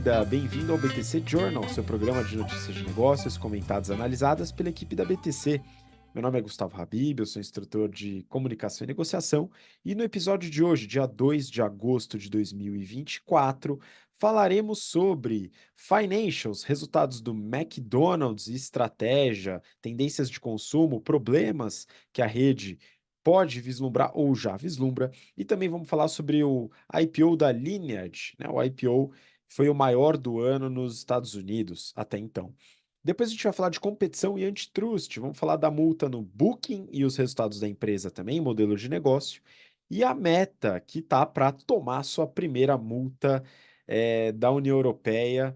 bem-vinda, bem-vindo ao BTC Journal, seu programa de notícias de negócios comentadas e analisadas pela equipe da BTC. Meu nome é Gustavo Habib, eu sou instrutor de comunicação e negociação, e no episódio de hoje, dia 2 de agosto de 2024, falaremos sobre financials, resultados do McDonald's e estratégia, tendências de consumo, problemas que a rede pode vislumbrar ou já vislumbra, e também vamos falar sobre o IPO da Lineage, né? O IPO foi o maior do ano nos Estados Unidos até então. Depois a gente vai falar de competição e antitrust, vamos falar da multa no Booking e os resultados da empresa também, modelo de negócio, e a Meta, que está para tomar sua primeira multa da União Europeia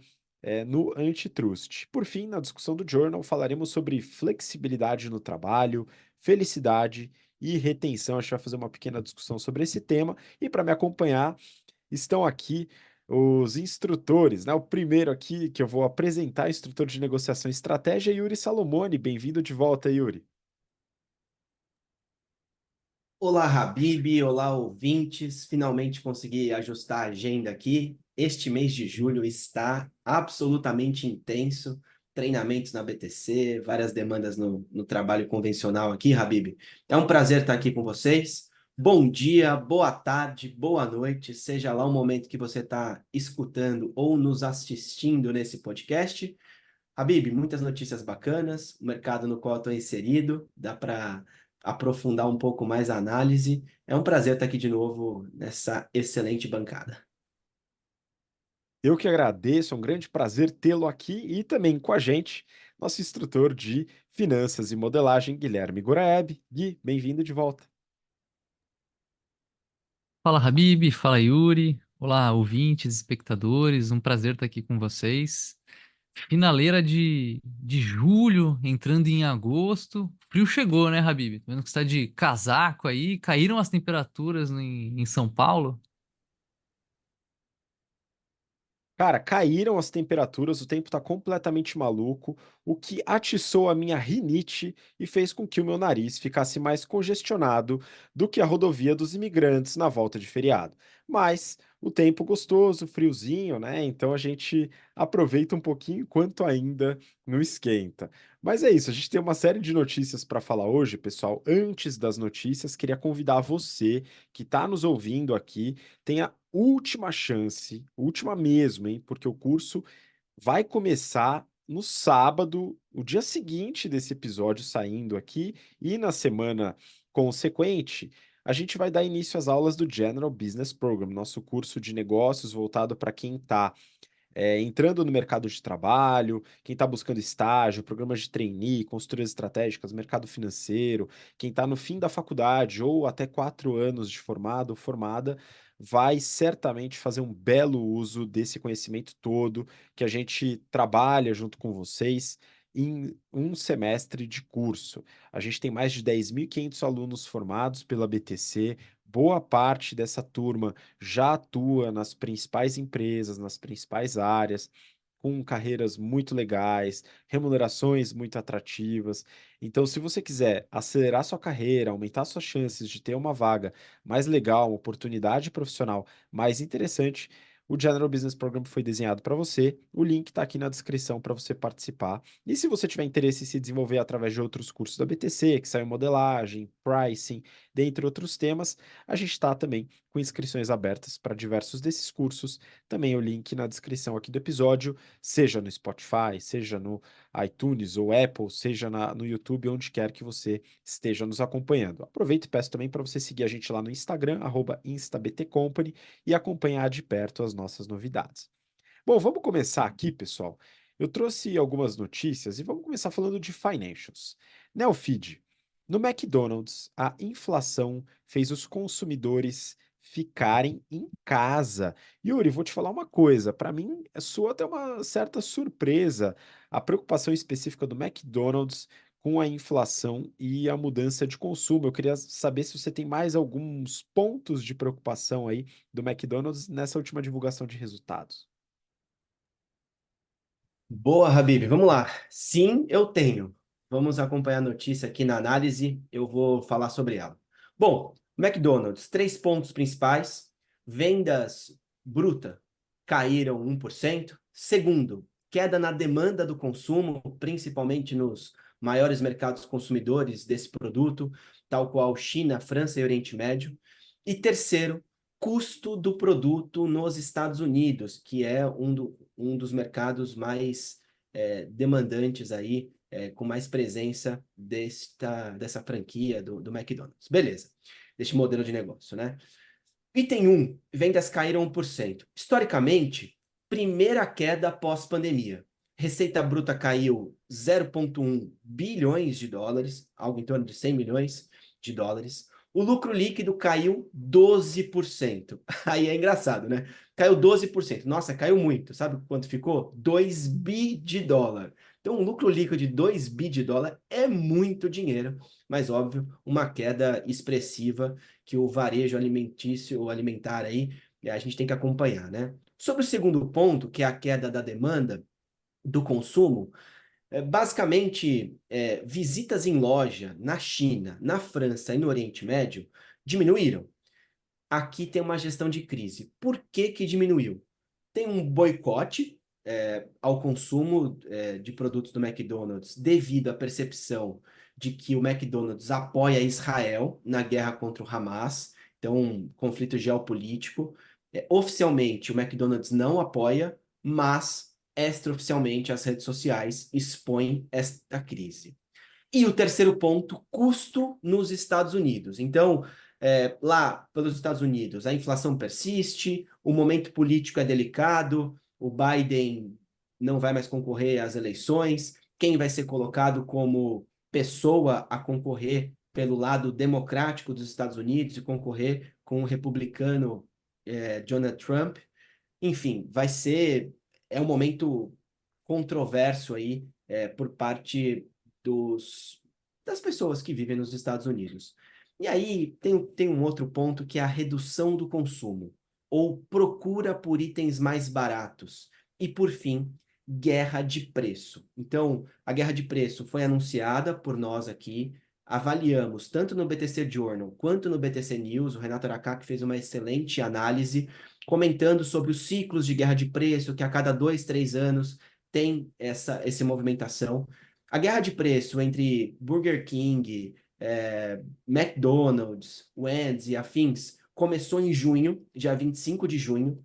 no antitrust. Por fim, na discussão do Journal, falaremos sobre flexibilidade no trabalho, felicidade e retenção. A gente vai fazer uma pequena discussão sobre esse tema. E para me acompanhar, estão aqui os instrutores, né? O primeiro aqui que eu vou apresentar, instrutor de negociação e estratégia, Yuri Salomone. Bem-vindo de volta, Yuri. Olá, Habib, olá, ouvintes. Finalmente consegui ajustar a agenda aqui. Este mês de julho está absolutamente intenso. Treinamentos na BTC, várias demandas no trabalho convencional aqui, Habib. É um prazer estar aqui com vocês. Bom dia, boa tarde, boa noite, seja lá o momento que você está escutando ou nos assistindo nesse podcast. Habib, muitas notícias bacanas, o mercado no qual estou inserido, dá para aprofundar um pouco mais a análise. É um prazer estar aqui de novo nessa excelente bancada. Eu que agradeço, é um grande prazer tê-lo aqui e também com a gente, nosso instrutor de finanças e modelagem, Guilherme Goraeb. Gui, bem-vindo de volta. Fala, Habib, fala, Yuri. Olá, ouvintes, espectadores, um prazer estar aqui com vocês. Finaleira de julho, entrando em agosto. Frio chegou, né, Habib? Tô vendo que você está de casaco aí. Caíram as temperaturas em São Paulo? Cara, caíram as temperaturas, o tempo tá completamente maluco, o que atiçou a minha rinite e fez com que o meu nariz ficasse mais congestionado do que a rodovia dos imigrantes na volta de feriado. Mas o tempo gostoso, friozinho, né? Então a gente aproveita um pouquinho enquanto ainda não esquenta. Mas é isso, a gente tem uma série de notícias para falar hoje, pessoal. Antes das notícias, queria convidar você que está nos ouvindo aqui, tem a última chance, última mesmo, hein? Porque o curso vai começar no sábado, o dia seguinte desse episódio saindo aqui, e na semana consequente, a gente vai dar início às aulas do General Business Program, nosso curso de negócios voltado para quem está entrando no mercado de trabalho, quem está buscando estágio, programas de trainee, consultorias estratégicas, mercado financeiro, quem está no fim da faculdade ou até 4 anos de formado ou formada, vai certamente fazer um belo uso desse conhecimento todo que a gente trabalha junto com vocês em um semestre de curso. A gente tem mais de 10.500 alunos formados pela BTC, boa parte dessa turma já atua nas principais empresas, nas principais áreas, com carreiras muito legais, remunerações muito atrativas. Então, se você quiser acelerar sua carreira, aumentar suas chances de ter uma vaga mais legal, uma oportunidade profissional mais interessante, o General Business Program foi desenhado para você. O link está aqui na descrição para você participar. E se você tiver interesse em se desenvolver através de outros cursos da BTC, que saiu modelagem, pricing, dentre outros temas, a gente está também com inscrições abertas para diversos desses cursos. Também o link na descrição aqui do episódio, seja no Spotify, seja no iTunes ou Apple, seja no YouTube, onde quer que você esteja nos acompanhando. Aproveito e peço também para você seguir a gente lá no Instagram, @instabtcompany, e acompanhar de perto as nossas novidades. Bom, vamos começar aqui, pessoal. Eu trouxe algumas notícias e vamos começar falando de financials. Neofeed. No McDonald's, a inflação fez os consumidores ficarem em casa. Yuri, vou te falar uma coisa. Para mim, soa até uma certa surpresa a preocupação específica do McDonald's com a inflação e a mudança de consumo. Eu queria saber se você tem mais alguns pontos de preocupação aí do McDonald's nessa última divulgação de resultados. Boa, Habib, vamos lá. Sim, eu tenho. Vamos acompanhar a notícia aqui na análise, eu vou falar sobre ela. Bom, McDonald's, três pontos principais: vendas bruta. caíram 1%. Segundo, queda na demanda do consumo, principalmente nos maiores mercados consumidores desse produto, tal qual China, França e Oriente Médio. E terceiro, custo do produto nos Estados Unidos, que é um dos mercados mais demandantes aí, com mais presença dessa franquia do McDonald's. Beleza, deste modelo de negócio, né? Item 1, vendas caíram 1%. Historicamente, primeira queda pós-pandemia. Receita bruta caiu 0,1 bilhões de dólares, algo em torno de 100 milhões de dólares. O lucro líquido caiu 12%. Aí é engraçado, né? Caiu 12%. Nossa, caiu muito. Sabe quanto ficou? 2 bi de dólar. Então, um lucro líquido de 2 bi de dólar é muito dinheiro, mas óbvio, uma queda expressiva que o varejo alimentício ou alimentar aí, a gente tem que acompanhar, né? Sobre o segundo ponto, que é a queda da demanda do consumo, basicamente, visitas em loja na China, na França e no Oriente Médio diminuíram. Aqui tem uma gestão de crise. Por que que diminuiu? Tem um boicote ao consumo de produtos do McDonald's devido à percepção de que o McDonald's apoia Israel na guerra contra o Hamas, então um conflito geopolítico. Oficialmente, o McDonald's não apoia, mas extraoficialmente as redes sociais expõem esta crise. E o terceiro ponto, custo nos Estados Unidos. Então, lá pelos Estados Unidos, a inflação persiste, o momento político é delicado, o Biden não vai mais concorrer às eleições, quem vai ser colocado como pessoa a concorrer pelo lado democrático dos Estados Unidos e concorrer com o republicano Donald Trump. Enfim, é um momento controverso aí por parte das pessoas que vivem nos Estados Unidos. E aí tem um outro ponto que é a redução do consumo, ou procura por itens mais baratos. E, por fim, guerra de preço. Então, a guerra de preço foi anunciada por nós aqui, avaliamos tanto no BTC Journal quanto no BTC News, o Renato Aracaki fez uma excelente análise, comentando sobre os ciclos de guerra de preço, que a cada 2, 3 anos tem essa movimentação. A guerra de preço entre Burger King, McDonald's, Wendy's e afins começou em junho, dia 25 de junho.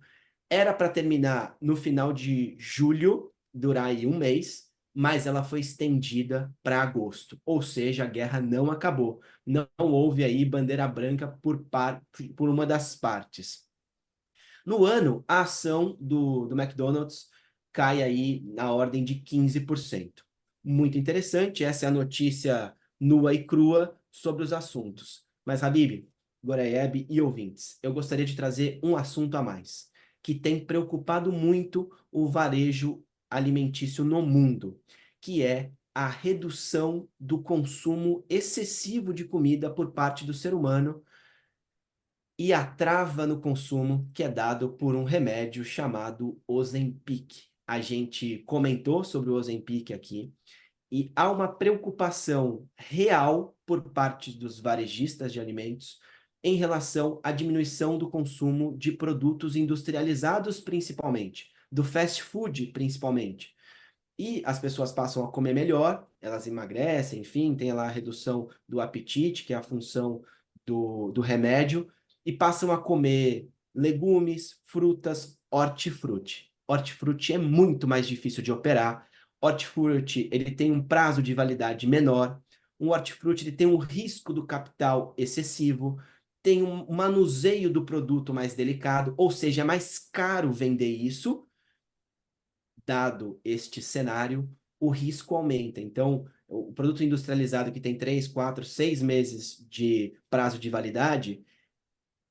Era para terminar no final de julho, durar aí um mês, mas ela foi estendida para agosto. Ou seja, a guerra não acabou. Não houve aí bandeira branca por uma das partes. No ano, a ação do McDonald's cai aí na ordem de 15%. Muito interessante, essa é a notícia nua e crua sobre os assuntos. Mas, Habib, Goraieb e ouvintes, eu gostaria de trazer um assunto a mais, que tem preocupado muito o varejo alimentício no mundo, que é a redução do consumo excessivo de comida por parte do ser humano e a trava no consumo que é dado por um remédio chamado Ozempic. A gente comentou sobre o Ozempic aqui e há uma preocupação real por parte dos varejistas de alimentos em relação à diminuição do consumo de produtos industrializados, principalmente, do fast food, principalmente. E as pessoas passam a comer melhor, elas emagrecem, enfim, tem lá a redução do apetite, que é a função do remédio, e passam a comer legumes, frutas, hortifruti. Hortifruti é muito mais difícil de operar. Hortifruti, ele tem um prazo de validade menor. Um hortifruti, ele tem um risco do capital excessivo, tem um manuseio do produto mais delicado, ou seja, é mais caro vender isso. Dado este cenário, o risco aumenta. Então, o produto industrializado que tem 3, 4, 6 meses de prazo de validade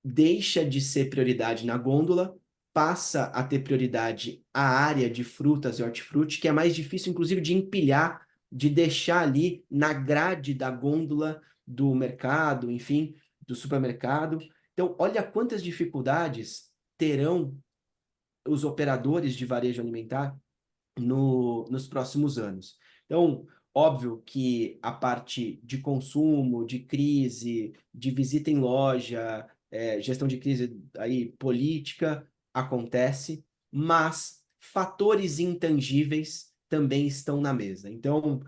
deixa de ser prioridade na gôndola, passa a ter prioridade a área de frutas e hortifruti, que é mais difícil, inclusive, de empilhar, de deixar ali na grade da gôndola do mercado, enfim, do supermercado. Então, olha quantas dificuldades terão os operadores de varejo alimentar nos próximos anos. Então, óbvio que a parte de consumo, de crise, de visita em loja, gestão de crise aí política acontece, mas fatores intangíveis também estão na mesa. Então,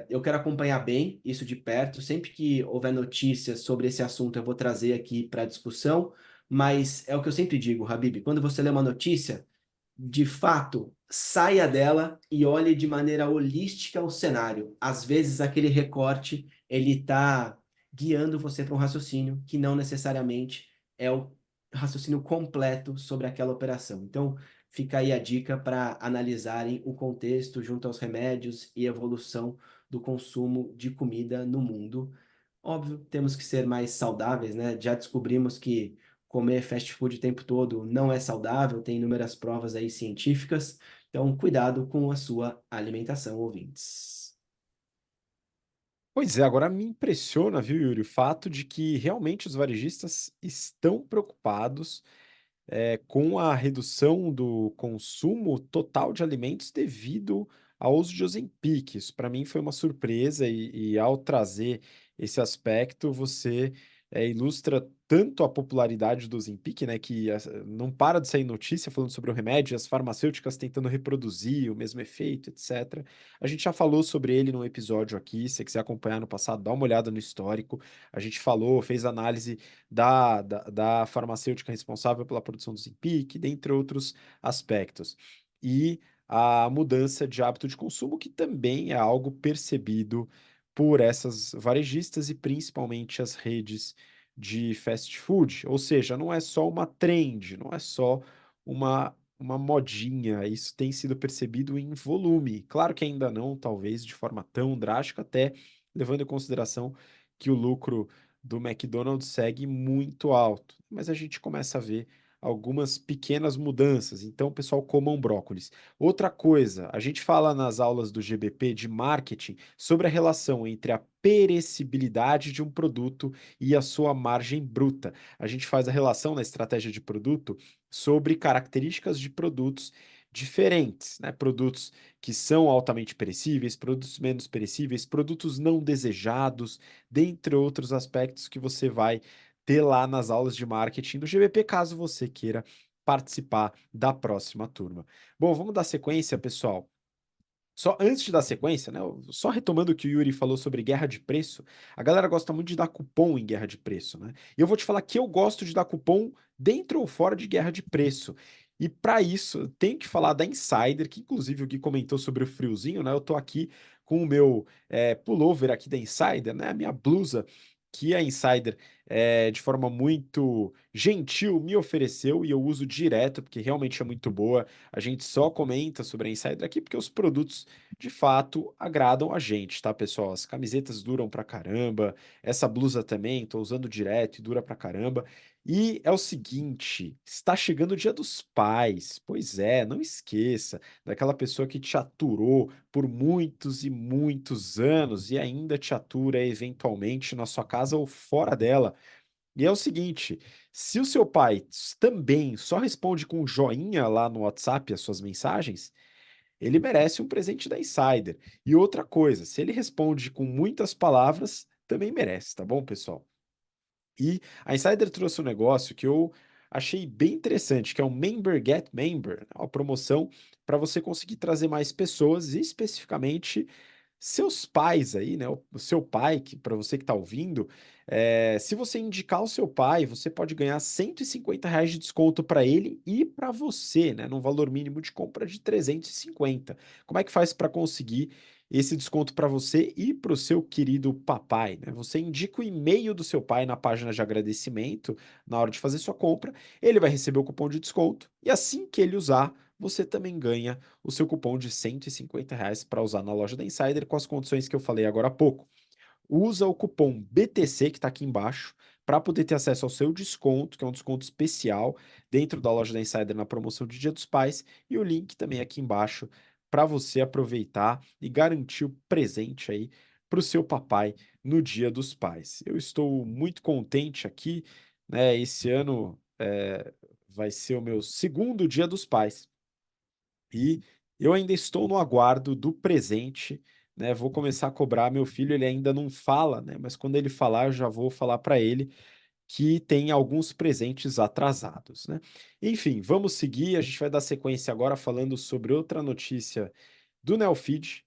eu quero acompanhar bem isso de perto. Sempre que houver notícias sobre esse assunto, eu vou trazer aqui para discussão. Mas é o que eu sempre digo, Habib, quando você lê uma notícia, de fato, saia dela e olhe de maneira holística o cenário. Às vezes, aquele recorte, ele está guiando você para um raciocínio que não necessariamente é o raciocínio completo sobre aquela operação. Então, fica aí a dica para analisarem o contexto junto aos remédios e evolução do consumo de comida no mundo. Óbvio, temos que ser mais saudáveis, né? Já descobrimos que comer fast food o tempo todo não é saudável, tem inúmeras provas aí científicas. Então, cuidado com a sua alimentação, ouvintes. Pois é, agora me impressiona, viu, Yuri, o fato de que realmente os varejistas estão preocupados com a redução do consumo total de alimentos devido ao uso de Ozempic. Isso para mim foi uma surpresa e ao trazer esse aspecto, você ilustra tanto a popularidade do Ozempic, né, que não para de sair notícia falando sobre o remédio, as farmacêuticas tentando reproduzir o mesmo efeito, etc. A gente já falou sobre ele num episódio aqui, se você quiser acompanhar no passado, dá uma olhada no histórico. A gente falou, fez análise da farmacêutica responsável pela produção do Zempic, dentre outros aspectos. E a mudança de hábito de consumo, que também é algo percebido por essas varejistas e principalmente as redes de fast food. Ou seja, não é só uma trend, não é só uma modinha, isso tem sido percebido em volume. Claro que ainda não, talvez de forma tão drástica, até levando em consideração que o lucro do McDonald's segue muito alto, mas a gente começa a ver algumas pequenas mudanças. Então, pessoal, comam brócolis. Outra coisa, a gente fala nas aulas do GBP de marketing sobre a relação entre a perecibilidade de um produto e a sua margem bruta. A gente faz a relação na estratégia de produto sobre características de produtos diferentes, né? Produtos que são altamente perecíveis, produtos menos perecíveis, produtos não desejados, dentre outros aspectos que você vai ter lá nas aulas de marketing do GBP, caso você queira participar da próxima turma. Bom, vamos dar sequência, pessoal. Só antes de dar sequência, né? Só retomando o que o Yuri falou sobre guerra de preço, a galera gosta muito de dar cupom em guerra de preço, né? E eu vou te falar que eu gosto de dar cupom dentro ou fora de guerra de preço. E para isso, eu tenho que falar da Insider, que inclusive o Gui comentou sobre o friozinho, né? Eu tô aqui com o meu pullover aqui da Insider, né? A minha blusa que a Insider, de forma muito gentil, me ofereceu e eu uso direto, porque realmente é muito boa. A gente só comenta sobre a Insider aqui porque os produtos de fato agradam a gente, tá, pessoal? As camisetas duram pra caramba, essa blusa também, tô usando direto e dura pra caramba. E é o seguinte, está chegando o Dia dos Pais. Pois é, não esqueça daquela pessoa que te aturou por muitos e muitos anos e ainda te atura eventualmente na sua casa ou fora dela. E é o seguinte, se o seu pai também só responde com um joinha lá no WhatsApp as suas mensagens, ele merece um presente da Insider. E outra coisa, se ele responde com muitas palavras, também merece, tá bom, pessoal? E a Insider trouxe um negócio que eu achei bem interessante, que é o Member Get Member, né? Uma promoção para você conseguir trazer mais pessoas, e especificamente seus pais aí, né? O seu pai, que para você que está ouvindo, se você indicar o seu pai, você pode ganhar R$ 150 de desconto para ele e para você, né? Num valor mínimo de compra de 350. Como é que faz para conseguir esse desconto para você e para o seu querido papai, né? Você indica o e-mail do seu pai na página de agradecimento na hora de fazer sua compra, ele vai receber o cupom de desconto e assim que ele usar, você também ganha o seu cupom de R$ 150 para usar na loja da Insider com as condições que eu falei agora há pouco. Usa o cupom BTC que está aqui embaixo para poder ter acesso ao seu desconto, que é um desconto especial dentro da loja da Insider na promoção de Dia dos Pais, e o link também aqui embaixo para você aproveitar e garantir o presente aí para o seu papai no Dia dos Pais. Eu estou muito contente aqui, né? Esse ano vai ser o meu segundo Dia dos Pais. E eu ainda estou no aguardo do presente, né? Vou começar a cobrar. Meu filho, ele ainda não fala, né? Mas quando ele falar, eu já vou falar para ele. que tem alguns presentes atrasados, né? Enfim, vamos seguir. A gente vai dar sequência agora falando sobre outra notícia do Neofeed.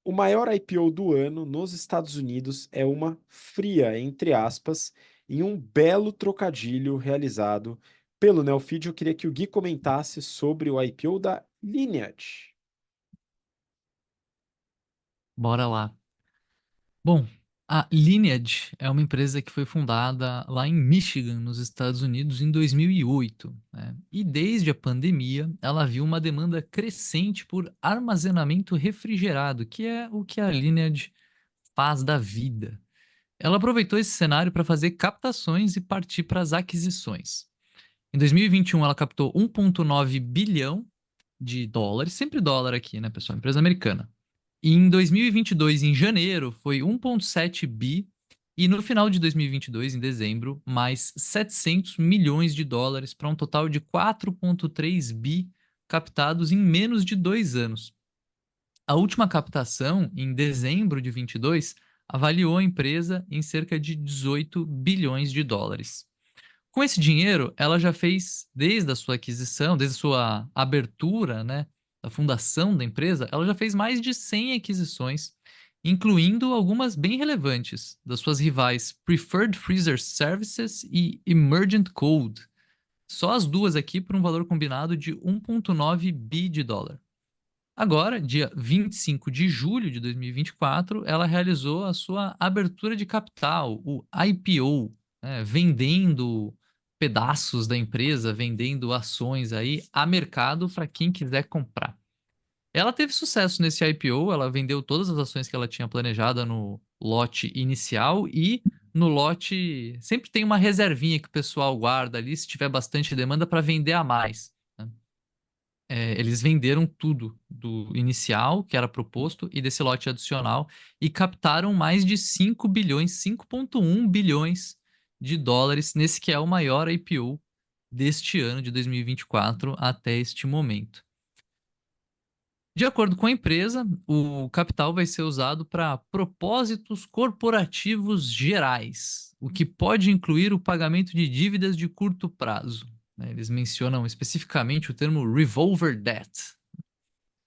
O maior IPO do ano nos Estados Unidos é uma fria, entre aspas, em um belo trocadilho realizado pelo Neofeed. Eu queria que o Gui comentasse sobre o IPO da Lineage. Bora lá. Bom, a Lineage é uma empresa que foi fundada lá em Michigan, nos Estados Unidos, em 2008, né? E desde a pandemia, ela viu uma demanda crescente por armazenamento refrigerado, que é o que a Lineage faz da vida. Ela aproveitou esse cenário para fazer captações e partir para as aquisições. Em 2021, ela captou 1,9 bilhão de dólares, sempre dólar aqui, né, pessoal? Empresa americana. E em 2022, em janeiro, foi 1,7 bi. E no final de 2022, em dezembro, mais 700 milhões de dólares para um total de 4,3 bi captados em menos de 2 anos. A última captação, em dezembro de 22, avaliou a empresa em cerca de 18 bilhões de dólares. Com esse dinheiro, ela já fez, desde a sua aquisição, desde a sua abertura, né, da fundação da empresa, ela já fez mais de 100 aquisições, incluindo algumas bem relevantes, das suas rivais Preferred Freezer Services e Emergent Code. Só as duas aqui por um valor combinado de 1,9 bi de dólar. Agora, dia 25 de julho de 2024, ela realizou a sua abertura de capital, o IPO, né, vendendo pedaços da empresa, vendendo ações aí a mercado para quem quiser comprar. Ela teve sucesso nesse IPO, ela vendeu todas as ações que ela tinha planejada no lote inicial e no lote sempre tem uma reservinha que o pessoal guarda ali se tiver bastante demanda para vender a mais, né? Eles venderam tudo do inicial, que era proposto, e desse lote adicional, e captaram mais de 5 bilhões, 5,1 bilhões de dólares nesse que é o maior IPO deste ano de 2024 até este momento. De acordo com a empresa, o capital vai ser usado para propósitos corporativos gerais, o que pode incluir o pagamento de dívidas de curto prazo, né? Eles mencionam especificamente o termo revolver debt.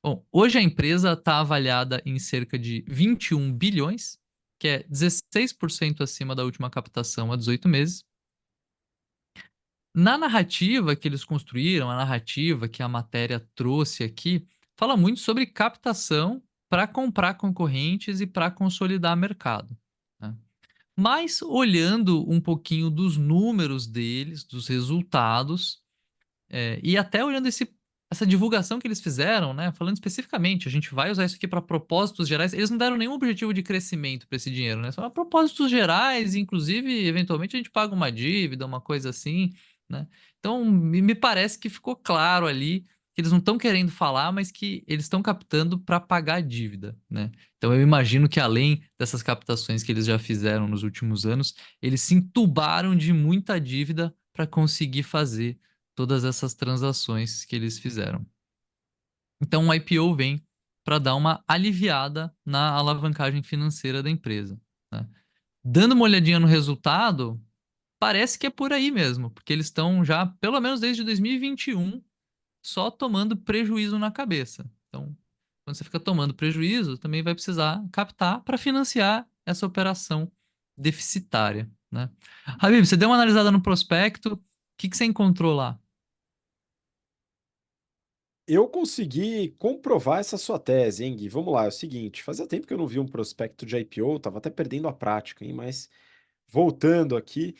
Bom, hoje a empresa está avaliada em cerca de 21 bilhões, que é 16% acima da última captação há 18 meses. Na narrativa que eles construíram, a narrativa que a matéria trouxe aqui, fala muito sobre captação para comprar concorrentes e para consolidar mercado, né? Mas olhando um pouquinho dos números deles, dos resultados, e até olhando essa divulgação que eles fizeram, né? Falando especificamente, a gente vai usar isso aqui para propósitos gerais. Eles não deram nenhum objetivo de crescimento para esse dinheiro, né? Só propósitos gerais, inclusive, eventualmente a gente paga uma dívida, uma coisa assim, né? Então, me parece que ficou claro ali que eles não estão querendo falar, mas que eles estão captando para pagar a dívida, né? Então, eu imagino que além dessas captações que eles já fizeram nos últimos anos, eles se entubaram de muita dívida para conseguir fazer todas essas transações que eles fizeram. Então, o IPO vem para dar uma aliviada na alavancagem financeira da empresa, né? Dando uma olhadinha no resultado, parece que é por aí mesmo, porque eles estão já, pelo menos desde 2021, só tomando prejuízo na cabeça. Então, quando você fica tomando prejuízo, também vai precisar captar para financiar essa operação deficitária, né? Habib, você deu uma analisada no prospecto, o que você encontrou lá? Eu consegui comprovar essa sua tese, hein, Gui? Vamos lá, é o seguinte, fazia tempo que eu não vi um prospecto de IPO, tava até perdendo a prática, hein? Mas voltando aqui,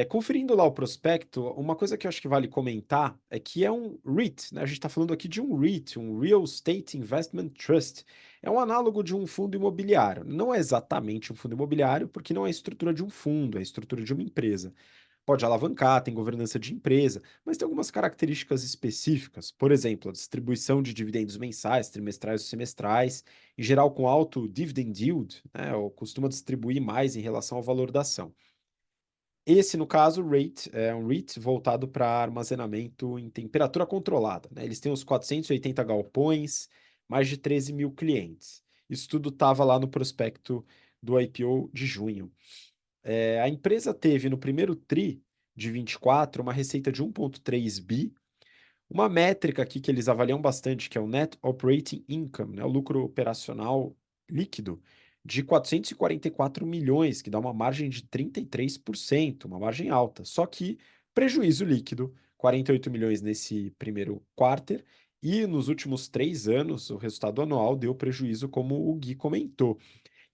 conferindo lá o prospecto, uma coisa que eu acho que vale comentar é que é um REIT, né? A gente está falando aqui de um REIT, um Real Estate Investment Trust. É um análogo de um fundo imobiliário. Não é exatamente um fundo imobiliário, porque não é a estrutura de um fundo, é a estrutura de uma empresa. Pode alavancar, tem governança de empresa, mas tem algumas características específicas. Por exemplo, a distribuição de dividendos mensais, trimestrais ou semestrais, em geral com alto dividend yield, né, ou costuma distribuir mais em relação ao valor da ação. Esse, no caso, REIT, é um REIT voltado para armazenamento em temperatura controlada, né? Eles têm uns 480 galpões, mais de 13 mil clientes. Isso tudo estava lá no prospecto do IPO de junho. A empresa teve no primeiro TRI de 24 uma receita de 1,3 bi, uma métrica aqui que eles avaliam bastante, que é o Net Operating Income, né, o lucro operacional líquido, de 444 milhões, que dá uma margem de 33%, uma margem alta. Só que prejuízo líquido, 48 milhões nesse primeiro quarter, e nos últimos 3 anos, o resultado anual deu prejuízo, como o Gui comentou.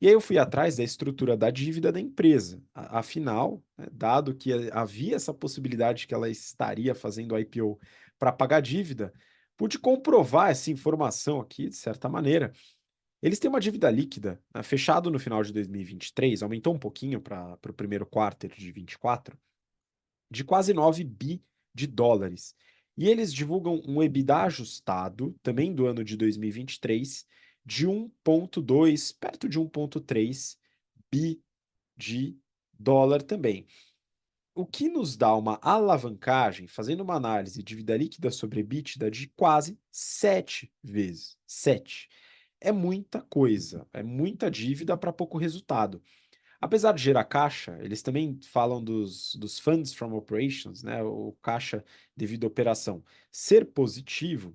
E aí eu fui atrás da estrutura da dívida da empresa. Afinal, né, dado que havia essa possibilidade que ela estaria fazendo IPO para pagar a dívida, pude comprovar essa informação aqui, de certa maneira. Eles têm uma dívida líquida, né, fechado no final de 2023, aumentou um pouquinho para o primeiro quarto de 24, de quase 9 bi de dólares. E eles divulgam um EBITDA ajustado, também do ano de 2023, de 1,2, perto de 1,3 bi de dólar também. O que nos dá uma alavancagem, fazendo uma análise de dívida líquida sobre EBITDA de quase 7 vezes. 7. É muita coisa, é muita dívida para pouco resultado. Apesar de gerar caixa, eles também falam dos funds from operations, né, o caixa devido à operação, ser positivo.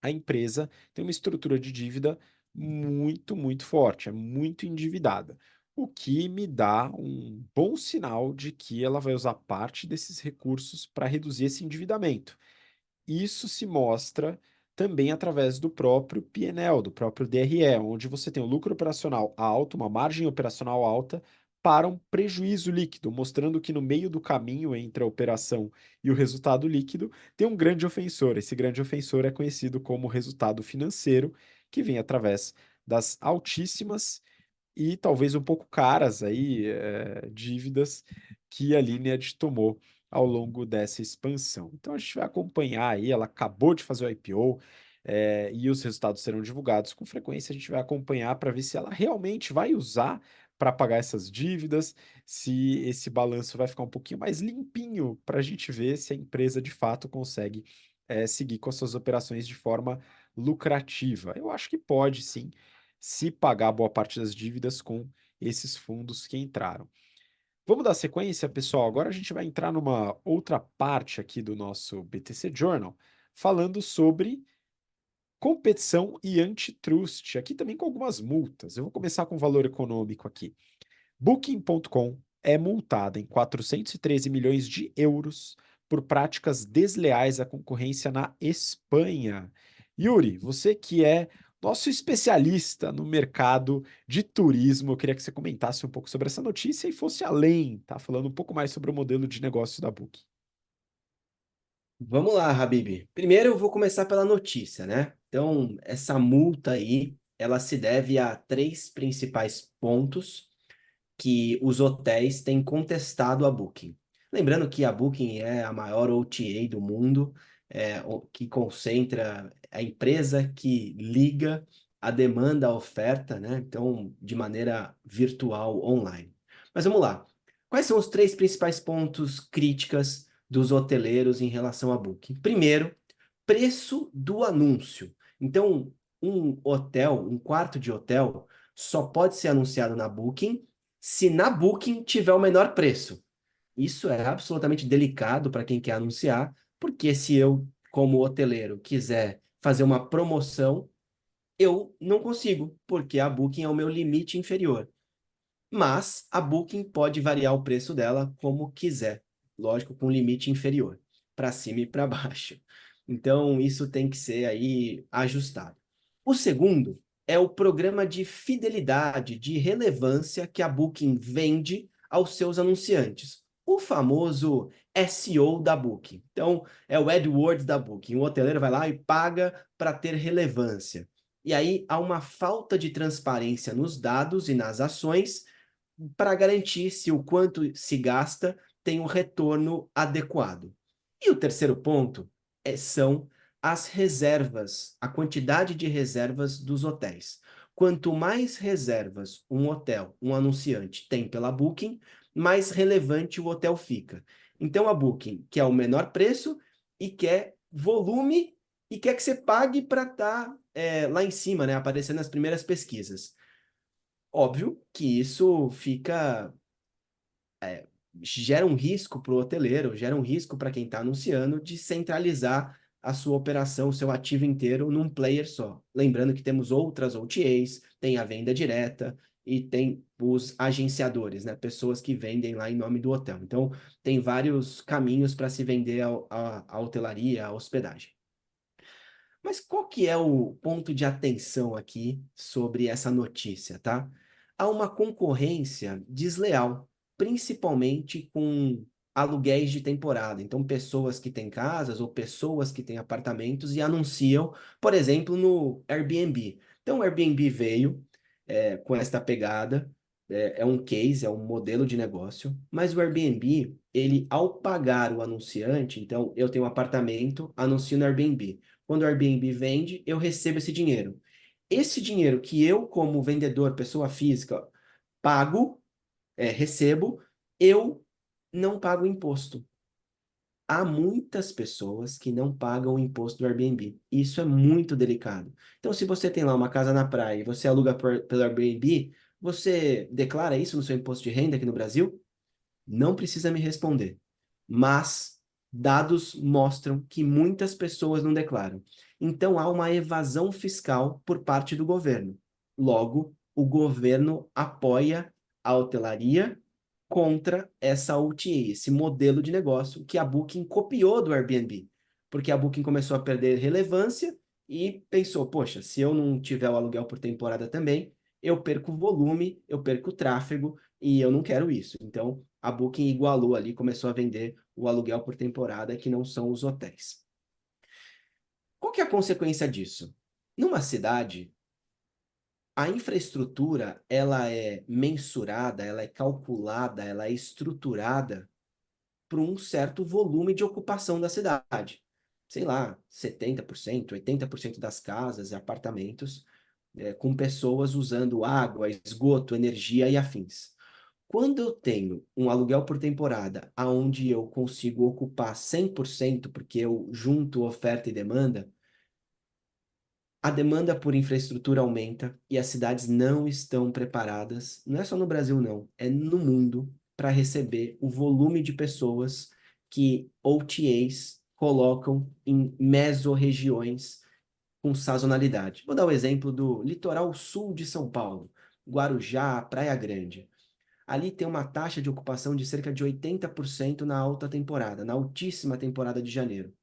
A empresa tem uma estrutura de dívida muito, muito forte, é muito endividada, o que me dá um bom sinal de que ela vai usar parte desses recursos para reduzir esse endividamento. Isso se mostra também através do próprio P&L, do próprio DRE, onde você tem um lucro operacional alto, uma margem operacional alta, para um prejuízo líquido, mostrando que no meio do caminho entre a operação e o resultado líquido tem um grande ofensor. Esse grande ofensor é conhecido como resultado financeiro, que vem através das altíssimas e talvez um pouco caras aí, dívidas que a Lineage tomou ao longo dessa expansão. Então a gente vai acompanhar aí, ela acabou de fazer o IPO, e os resultados serão divulgados com frequência, a gente vai acompanhar para ver se ela realmente vai usar para pagar essas dívidas, se esse balanço vai ficar um pouquinho mais limpinho para a gente ver se a empresa de fato consegue seguir com as suas operações de forma lucrativa. Eu acho que pode sim, se pagar boa parte das dívidas com esses fundos que entraram. Vamos dar sequência, pessoal. Agora a gente vai entrar numa outra parte aqui do nosso BTC Journal, falando sobre competição e antitrust, aqui também com algumas multas. Eu vou começar com o valor econômico aqui. Booking.com é multada em 413 milhões de euros por práticas desleais à concorrência na Espanha. Yuri, você que é nosso especialista no mercado de turismo, eu queria que você comentasse um pouco sobre essa notícia e fosse além, tá? Falando um pouco mais sobre o modelo de negócio da Booking. Vamos lá, Habib. Primeiro eu vou começar pela notícia, né? Então, essa multa aí, ela se deve a três principais pontos que os hotéis têm contestado a Booking. Lembrando que a Booking é a maior OTA do mundo, que concentra a empresa que liga a demanda à oferta, né? Então, de maneira virtual, online. Mas vamos lá. Quais são os três principais pontos críticas dos hoteleiros em relação à Booking? Primeiro, preço do anúncio. Então, um hotel, um quarto de hotel, só pode ser anunciado na Booking se na Booking tiver o menor preço. Isso é absolutamente delicado para quem quer anunciar, porque se eu, como hoteleiro, quiser fazer uma promoção, eu não consigo, porque a Booking é o meu limite inferior. Mas a Booking pode variar o preço dela como quiser, lógico, com limite inferior, para cima e para baixo. Então, isso tem que ser aí ajustado. O segundo é o programa de fidelidade, de relevância que a Booking vende aos seus anunciantes. O famoso SEO da Booking. Então, é o AdWords da Booking. O hoteleiro vai lá e paga para ter relevância. E aí há uma falta de transparência nos dados e nas ações para garantir se o quanto se gasta tem um retorno adequado. E o terceiro ponto são as reservas, a quantidade de reservas dos hotéis. Quanto mais reservas um hotel, um anunciante tem pela Booking, mais relevante o hotel fica. Então a Booking quer o menor preço e quer volume e quer que você pague para estar lá em cima, né, aparecendo nas primeiras pesquisas. Óbvio que isso fica gera um risco para o hoteleiro, gera um risco para quem está anunciando de centralizar a sua operação, o seu ativo inteiro num player só. Lembrando que temos outras OTAs, tem a venda direta e tem os agenciadores, né? Pessoas que vendem lá em nome do hotel. Então, tem vários caminhos para se vender a hotelaria, a hospedagem. Mas qual que é o ponto de atenção aqui sobre essa notícia, tá? Há uma concorrência desleal, principalmente com aluguéis de temporada. Então, pessoas que têm casas ou pessoas que têm apartamentos e anunciam, por exemplo, no Airbnb. Então, o Airbnb veio com esta pegada, é um case, é um modelo de negócio, mas o Airbnb, ele, ao pagar o anunciante, então, eu tenho um apartamento, anuncio no Airbnb. Quando o Airbnb vende, eu recebo esse dinheiro. Esse dinheiro que eu, como vendedor, pessoa física, pago, recebo, eu não pago imposto. Há muitas pessoas que não pagam o imposto do Airbnb. Isso é muito delicado. Então, se você tem lá uma casa na praia e você aluga pelo Airbnb, você declara isso no seu imposto de renda aqui no Brasil? Não precisa me responder. Mas dados mostram que muitas pessoas não declaram. Então há uma evasão fiscal por parte do governo. Logo, o governo apoia a hotelaria contra essa OTA, esse modelo de negócio que a Booking copiou do Airbnb. Porque a Booking começou a perder relevância e pensou, poxa, se eu não tiver o aluguel por temporada também, eu perco volume, eu perco tráfego e eu não quero isso. Então, a Booking igualou ali, começou a vender o aluguel por temporada, que não são os hotéis. Qual que é a consequência disso? Numa cidade, a infraestrutura, ela é mensurada, ela é calculada, ela é estruturada para um certo volume de ocupação da cidade. Sei lá, 70%, 80% das casas e apartamentos, com pessoas usando água, esgoto, energia e afins. Quando eu tenho um aluguel por temporada, aonde eu consigo ocupar 100%, porque eu junto oferta e demanda, a demanda por infraestrutura aumenta e as cidades não estão preparadas, não é só no Brasil não, é no mundo, para receber o volume de pessoas que OTAs colocam em mesorregiões com sazonalidade. Vou dar o exemplo do litoral sul de São Paulo, Guarujá, Praia Grande. Ali tem uma taxa de ocupação de cerca de 80% na alta temporada, na altíssima temporada de janeiro.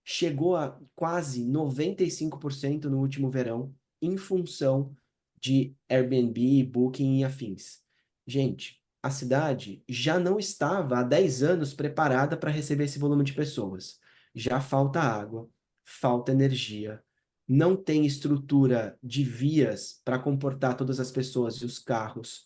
Chegou a quase 95% no último verão, em função de Airbnb, Booking e afins. Gente, a cidade já não estava há 10 anos preparada para receber esse volume de pessoas. Já falta água, falta energia, não tem estrutura de vias para comportar todas as pessoas e os carros,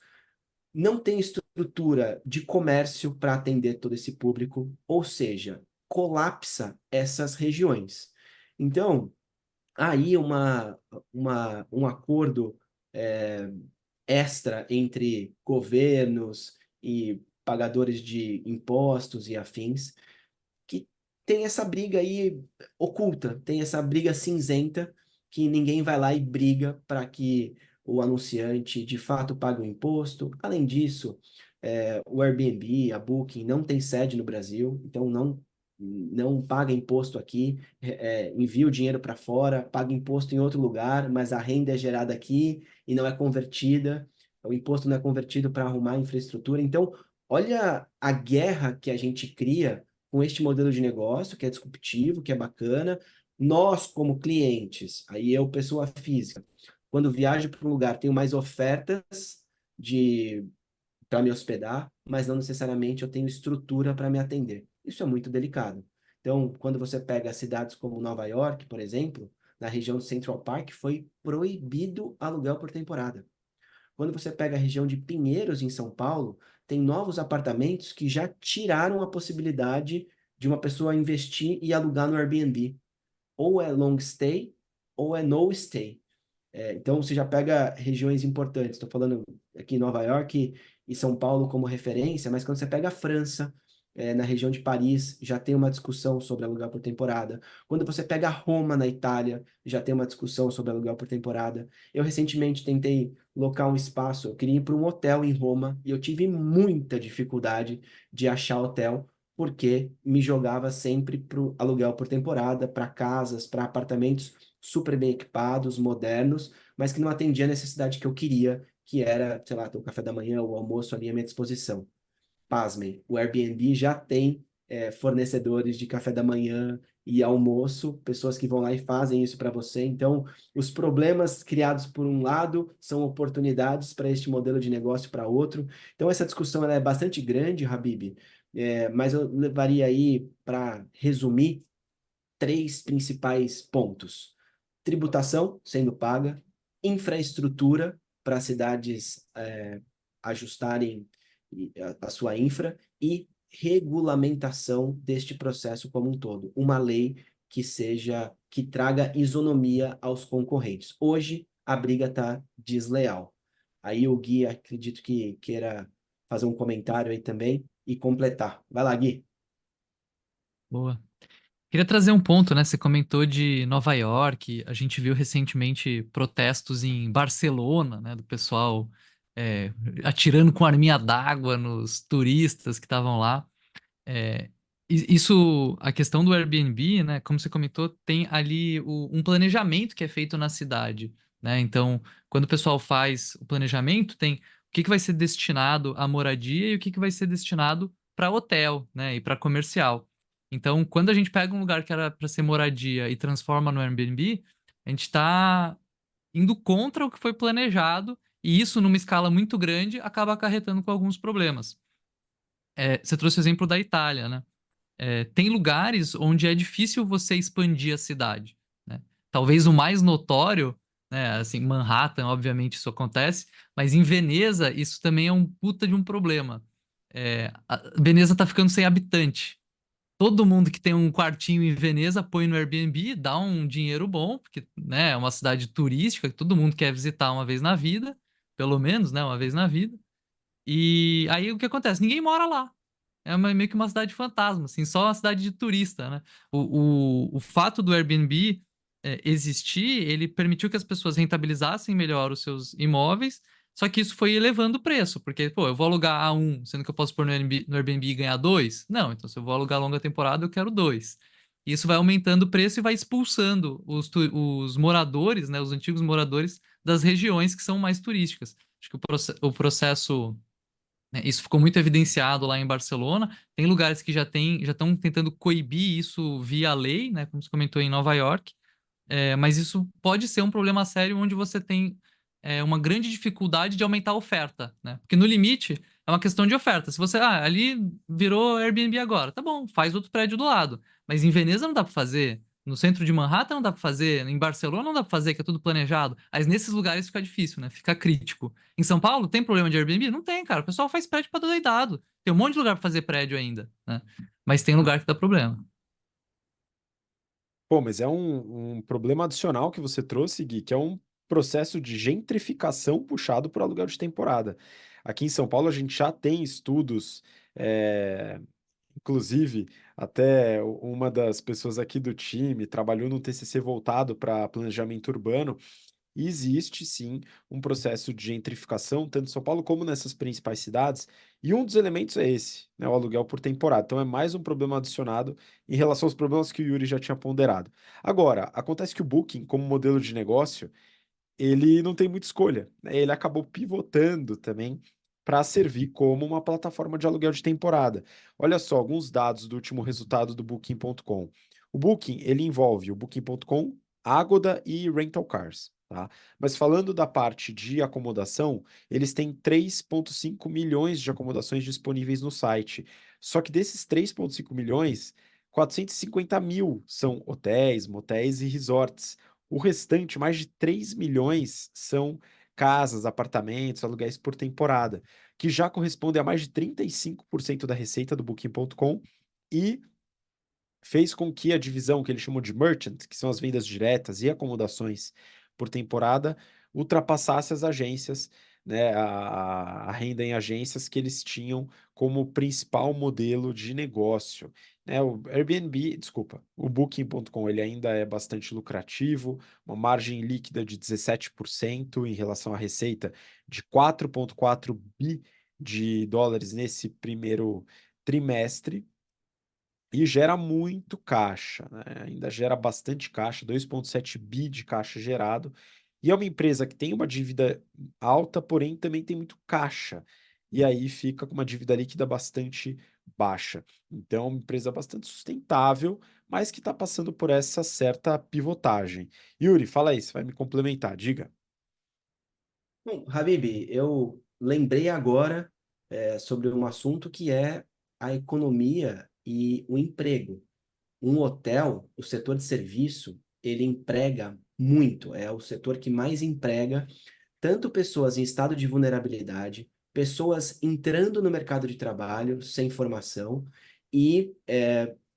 não tem estrutura de comércio para atender todo esse público, ou seja, colapsa essas regiões. Então, aí um acordo é, extra entre governos e pagadores de impostos e afins, que tem essa briga aí oculta, tem essa briga cinzenta que ninguém vai lá e briga para que o anunciante de fato pague o imposto. Além disso, o Airbnb, a Booking não tem sede no Brasil, então não paga imposto aqui, envia o dinheiro para fora, paga imposto em outro lugar, mas a renda é gerada aqui e não é convertida, o imposto não é convertido para arrumar a infraestrutura. Então, olha a guerra que a gente cria com este modelo de negócio, que é disruptivo, que é bacana. Nós, como clientes, aí eu, pessoa física, quando viajo para um lugar, tenho mais ofertas de para me hospedar, mas não necessariamente eu tenho estrutura para me atender. Isso é muito delicado. Então, quando você pega cidades como Nova York, por exemplo, na região do Central Park, foi proibido aluguel por temporada. Quando você pega a região de Pinheiros, em São Paulo, tem novos apartamentos que já tiraram a possibilidade de uma pessoa investir e alugar no Airbnb. Ou é long stay, ou é no stay. Então, você já pega regiões importantes. Estou falando aqui em Nova York e São Paulo como referência, mas quando você pega a França, na região de Paris, já tem uma discussão sobre aluguel por temporada. Quando você pega Roma, na Itália, já tem uma discussão sobre aluguel por temporada. Eu recentemente tentei locar um espaço, eu queria ir para um hotel em Roma e eu tive muita dificuldade de achar hotel, porque me jogava sempre para o aluguel por temporada, para casas, para apartamentos super bem equipados, modernos, mas que não atendia a necessidade que eu queria, que era, sei lá, ter o café da manhã, o almoço ali à minha disposição. Pasmem, o Airbnb já tem fornecedores de café da manhã e almoço, pessoas que vão lá e fazem isso para você. Então, os problemas criados por um lado são oportunidades para este modelo de negócio para outro. Então, essa discussão ela é bastante grande, Habib, mas eu levaria aí, para resumir, três principais pontos: tributação sendo paga, infraestrutura para cidades ajustarem a sua infra e regulamentação deste processo como um todo. Uma lei que traga isonomia aos concorrentes. Hoje, a briga está desleal. Aí o Gui, acredito que queira fazer um comentário aí também e completar. Vai lá, Gui. Boa. Queria trazer um ponto, né? Você comentou de Nova York, a gente viu recentemente protestos em Barcelona, né? Do pessoal é, atirando com arminha d'água nos turistas que estavam lá. É, isso, a questão do Airbnb, né? Como você comentou, tem ali um planejamento que é feito na cidade, né? Então, quando o pessoal faz o planejamento, tem o que que vai ser destinado à moradia e o que que vai ser destinado para hotel, né? E para comercial. Então, quando a gente pega um lugar que era para ser moradia e transforma no Airbnb, a gente está indo contra o que foi planejado, e isso, numa escala muito grande, acaba acarretando com alguns problemas. Você trouxe o exemplo da Itália, né? Tem lugares onde é difícil você expandir a cidade, né? Talvez o mais notório, né? Assim, Manhattan, obviamente, isso acontece, mas em Veneza isso também é um puta de um problema. Veneza tá ficando sem habitante. Todo mundo que tem um quartinho em Veneza põe no Airbnb, dá um dinheiro bom, porque, né, é uma cidade turística que todo mundo quer visitar uma vez na vida, pelo menos, né, uma vez na vida. E aí o que acontece? Ninguém mora lá. Meio que uma cidade fantasma, assim, só uma cidade de turista, né? O fato do Airbnb existir, ele permitiu que as pessoas rentabilizassem melhor os seus imóveis, só que isso foi elevando o preço, porque, pô, eu vou alugar a um, sendo que eu posso pôr no Airbnb e ganhar dois? Não, então se eu vou alugar longa temporada, eu quero dois. Isso vai aumentando o preço e vai expulsando os moradores, né, os antigos moradores das regiões que são mais turísticas. Acho que o processo, né, isso ficou muito evidenciado lá em Barcelona. Tem lugares que já estão tentando coibir isso via lei, né, como você comentou em Nova York. Mas isso pode ser um problema sério onde você tem uma grande dificuldade de aumentar a oferta, né? Porque no limite é uma questão de oferta. Se você, ali virou Airbnb agora, tá bom, faz outro prédio do lado. Mas em Veneza não dá para fazer, no centro de Manhattan não dá para fazer, em Barcelona não dá para fazer, que é tudo planejado. Mas nesses lugares fica difícil, né? Fica crítico. Em São Paulo tem problema de Airbnb? Não tem, cara. O pessoal faz prédio para doidado. Tem um monte de lugar para fazer prédio ainda, né? Mas tem lugar que dá problema. Pô, mas é um problema adicional que você trouxe, Gui, que é um processo de gentrificação puxado por aluguel de temporada. Aqui em São Paulo a gente já tem estudos, inclusive até uma das pessoas aqui do time trabalhou no TCC voltado para planejamento urbano. E existe sim um processo de gentrificação, tanto em São Paulo como nessas principais cidades, e um dos elementos é esse, né, o aluguel por temporada. Então é mais um problema adicionado em relação aos problemas que o Yuri já tinha ponderado. Agora, acontece que o Booking, como modelo de negócio, ele não tem muita escolha, né? Ele acabou pivotando também para servir como uma plataforma de aluguel de temporada. Olha só alguns dados do último resultado do Booking.com. O Booking, ele envolve o Booking.com, Agoda e Rental Cars, tá? Mas falando da parte de acomodação, eles têm 3,5 milhões de acomodações disponíveis no site. Só que desses 3,5 milhões, 450 mil são hotéis, motéis e resorts. O restante, mais de 3 milhões, são casas, apartamentos, aluguéis por temporada, que já corresponde a mais de 35% da receita do Booking.com e fez com que a divisão que eles chamam de merchant, que são as vendas diretas e acomodações por temporada, ultrapassasse as agências né, a renda em agências que eles tinham como principal modelo de negócio. Né? O Airbnb, desculpa, o Booking.com ele ainda é bastante lucrativo, uma margem líquida de 17% em relação à receita de 4,4 bi de dólares nesse primeiro trimestre e gera muito caixa, né? Ainda gera bastante caixa, 2,7 bi de caixa gerado. E é uma empresa que tem uma dívida alta, porém também tem muito caixa. E aí fica com uma dívida líquida bastante baixa. Então, é uma empresa bastante sustentável, mas que está passando por essa certa pivotagem. Yuri, fala aí, você vai me complementar, diga. Bom, Habib, eu lembrei agora sobre um assunto que é a economia e o emprego. Um hotel, o setor de serviço, ele emprega muito, é o setor que mais emprega tanto pessoas em estado de vulnerabilidade, pessoas entrando no mercado de trabalho sem formação e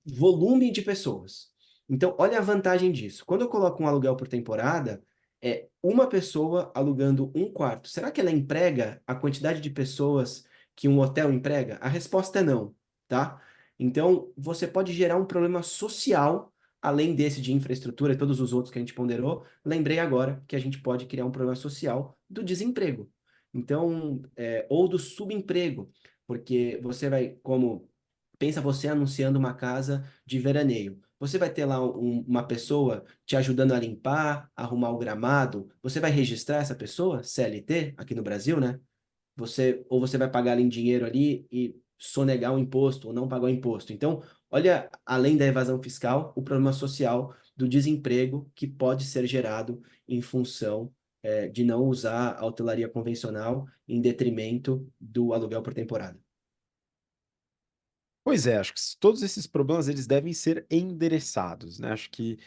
volume de pessoas. Então, olha a vantagem disso. Quando eu coloco um aluguel por temporada, é uma pessoa alugando um quarto. Será que ela emprega a quantidade de pessoas que um hotel emprega? A resposta é não, tá? Então, você pode gerar um problema social, além desse de infraestrutura e todos os outros que a gente ponderou. Lembrei agora que a gente pode criar um problema social do desemprego. Então, ou do subemprego, porque você vai, como pensa você anunciando uma casa de veraneio. Você vai ter lá uma pessoa te ajudando a limpar, arrumar o gramado. Você vai registrar essa pessoa, CLT, aqui no Brasil, né? Ou você vai pagar ela em dinheiro ali e sonegar o imposto ou não pagar o imposto. Então, olha, além da evasão fiscal, o problema social do desemprego que pode ser gerado em função de não usar a hotelaria convencional em detrimento do aluguel por temporada. Pois é, acho que todos esses problemas eles devem ser endereçados, né? Acho que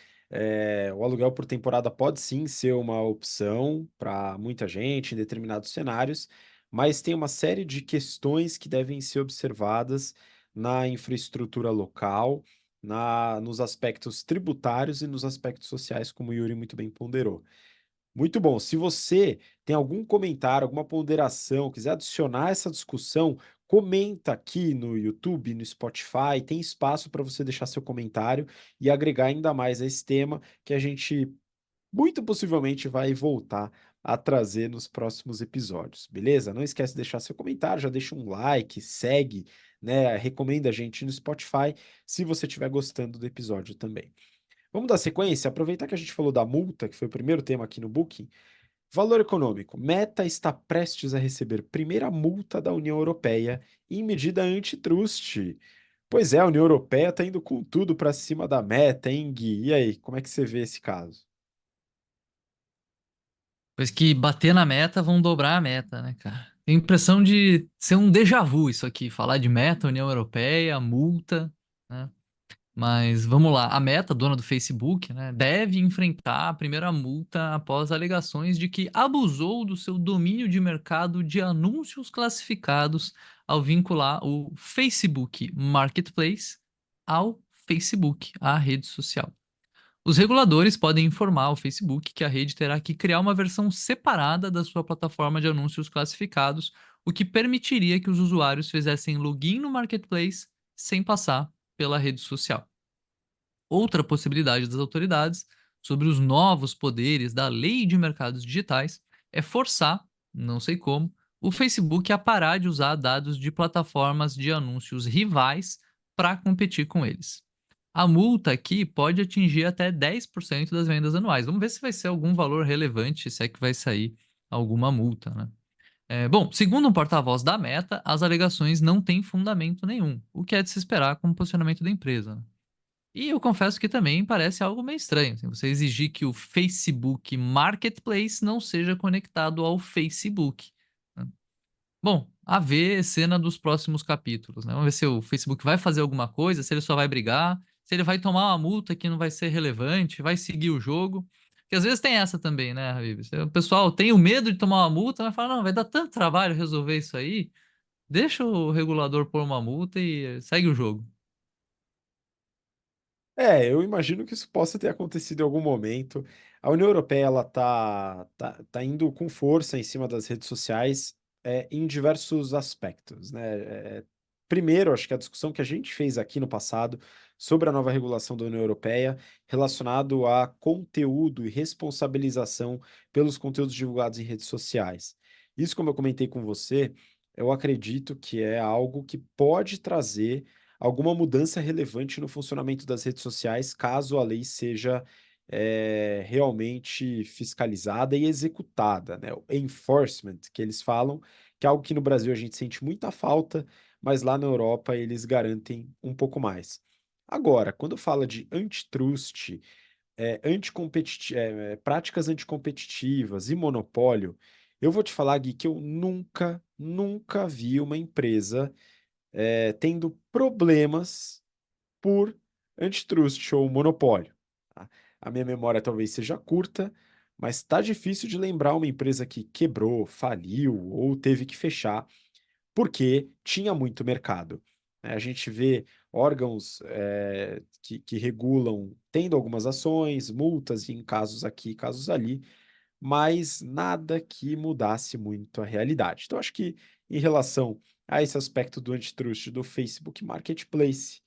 o aluguel por temporada pode sim ser uma opção para muita gente em determinados cenários, mas tem uma série de questões que devem ser observadas na infraestrutura local, nos aspectos tributários e nos aspectos sociais, como o Yuri muito bem ponderou. Muito bom. Se você tem algum comentário, alguma ponderação, quiser adicionar essa discussão, comenta aqui no YouTube, no Spotify, tem espaço para você deixar seu comentário e agregar ainda mais a esse tema que a gente muito possivelmente vai voltar a trazer nos próximos episódios, beleza? Não esquece de deixar seu comentário, já deixa um like, segue, né? Recomenda a gente no Spotify se você estiver gostando do episódio também. Vamos dar sequência? Aproveitar que a gente falou da multa, que foi o primeiro tema aqui no Booking. Valor econômico. Meta está prestes a receber primeira multa da União Europeia em medida antitrust. Pois é, a União Europeia está indo com tudo para cima da Meta, hein, Gui? E aí, como é que você vê esse caso? Pois que bater na meta, vão dobrar a meta, né, cara? Tenho a impressão de ser um déjà vu isso aqui, falar de meta, União Europeia, multa, né? Mas vamos lá, a Meta, dona do Facebook, né, deve enfrentar a primeira multa após alegações de que abusou do seu domínio de mercado de anúncios classificados ao vincular o Facebook Marketplace ao Facebook, a rede social. Os reguladores podem informar o Facebook que a rede terá que criar uma versão separada da sua plataforma de anúncios classificados, o que permitiria que os usuários fizessem login no Marketplace sem passar pela rede social. Outra possibilidade das autoridades sobre os novos poderes da Lei de Mercados Digitais é forçar, não sei como, o Facebook a parar de usar dados de plataformas de anúncios rivais para competir com eles. A multa aqui pode atingir até 10% das vendas anuais. Vamos ver se vai ser algum valor relevante, se é que vai sair alguma multa, né? Bom, segundo um porta-voz da Meta, as alegações não têm fundamento nenhum, o que é de se esperar como posicionamento da empresa, né? E eu confesso que também parece algo meio estranho, assim, você exigir que o Facebook Marketplace não seja conectado ao Facebook, né. Bom, a ver cena dos próximos capítulos, né. Vamos ver se o Facebook vai fazer alguma coisa, se ele só vai brigar, se ele vai tomar uma multa que não vai ser relevante, vai seguir o jogo. Porque às vezes tem essa também, né, Habib? O pessoal tem o medo de tomar uma multa, mas fala: "Não, vai dar tanto trabalho resolver isso aí, deixa o regulador pôr uma multa e segue o jogo". Eu imagino que isso possa ter acontecido em algum momento. A União Europeia ela tá indo com força em cima das redes sociais em diversos aspectos, né? Primeiro, acho que a discussão que a gente fez aqui no passado sobre a nova regulação da União Europeia relacionado a conteúdo e responsabilização pelos conteúdos divulgados em redes sociais. Isso, como eu comentei com você, eu acredito que é algo que pode trazer alguma mudança relevante no funcionamento das redes sociais, caso a lei seja realmente fiscalizada e executada, né? O enforcement, que eles falam, que é algo que no Brasil a gente sente muita falta, mas lá na Europa eles garantem um pouco mais. Agora, quando fala de antitrust, práticas anticompetitivas e monopólio, eu vou te falar, Gui, que eu nunca vi uma empresa tendo problemas por antitrust ou monopólio. Tá? A minha memória talvez seja curta, mas está difícil de lembrar uma empresa que quebrou, faliu ou teve que fechar porque tinha muito mercado. A gente vê órgãos que regulam tendo algumas ações, multas em casos aqui, casos ali, mas nada que mudasse muito a realidade. Então, acho que em relação a esse aspecto do antitrust do Facebook Marketplace,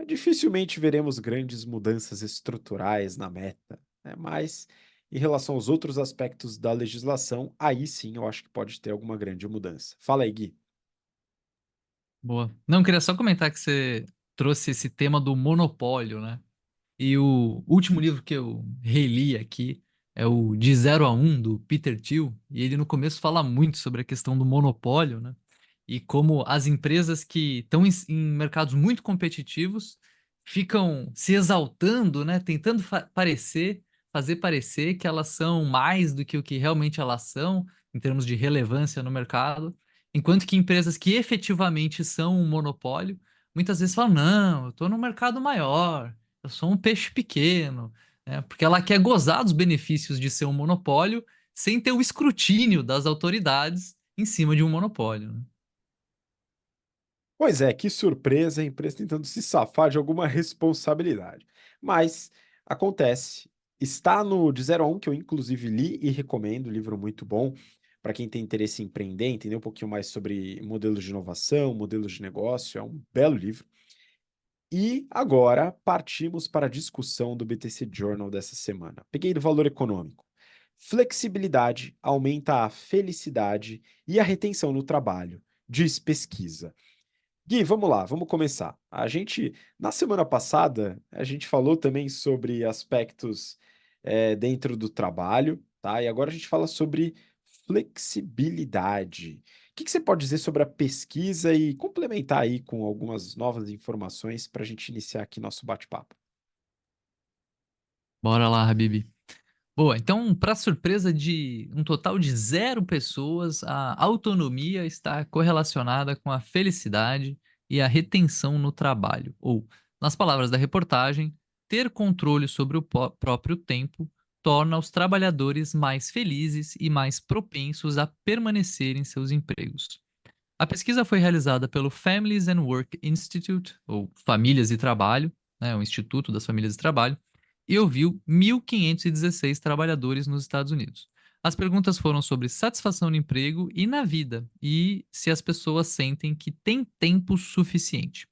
dificilmente veremos grandes mudanças estruturais na meta, né? Mas em relação aos outros aspectos da legislação, aí sim eu acho que pode ter alguma grande mudança. Fala aí, Gui. Boa. Não, queria só comentar que você trouxe esse tema do monopólio, né? E o último livro que eu reli aqui é o De Zero a Um, do Peter Thiel, e ele no começo fala muito sobre a questão do monopólio, né? E como as empresas que estão em mercados muito competitivos ficam se exaltando, né? Tentando fazer parecer que elas são mais do que o que realmente elas são, em termos de relevância no mercado, enquanto que empresas que efetivamente são um monopólio, muitas vezes falam, não, eu estou no mercado maior, eu sou um peixe pequeno, né? Porque ela quer gozar dos benefícios de ser um monopólio sem ter o escrutínio das autoridades em cima de um monopólio, né? Pois é, que surpresa, a empresa tentando se safar de alguma responsabilidade. Mas acontece. Está no De Zero a Um, que eu inclusive li e recomendo, livro muito bom para quem tem interesse em empreender, entender um pouquinho mais sobre modelos de inovação, modelos de negócio, é um belo livro. E agora partimos para a discussão do BTC Journal dessa semana. Peguei do valor econômico. Flexibilidade aumenta a felicidade e a retenção no trabalho, diz pesquisa. Gui, vamos lá, vamos começar. Na semana passada, a gente falou também sobre aspectos dentro do trabalho, tá? E agora a gente fala sobre flexibilidade. O que você pode dizer sobre a pesquisa e complementar aí com algumas novas informações para a gente iniciar aqui nosso bate-papo? Bora lá, Habib. Boa, então, para surpresa de um total de 0 pessoas, a autonomia está correlacionada com a felicidade e a retenção no trabalho. Ou, nas palavras da reportagem, ter controle sobre o próprio tempo torna os trabalhadores mais felizes e mais propensos a permanecer em seus empregos. A pesquisa foi realizada pelo Families and Work Institute, ou Famílias e Trabalho, né, o Instituto das Famílias e Trabalho, e ouviu 1.516 trabalhadores nos Estados Unidos. As perguntas foram sobre satisfação no emprego e na vida, e se as pessoas sentem que têm tempo suficiente.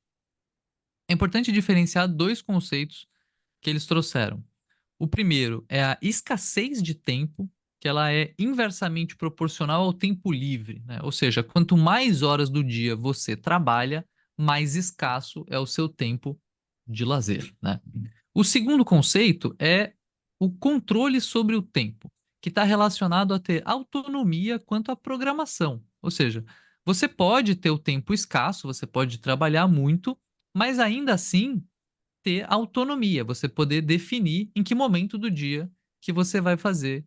É importante diferenciar 2 conceitos que eles trouxeram. O primeiro é a escassez de tempo, que ela é inversamente proporcional ao tempo livre, né? Ou seja, quanto mais horas do dia você trabalha, mais escasso é o seu tempo de lazer, né? O segundo conceito é o controle sobre o tempo, que está relacionado a ter autonomia quanto à programação. Ou seja, você pode ter o tempo escasso, você pode trabalhar muito, mas ainda assim ter autonomia, você poder definir em que momento do dia que você vai fazer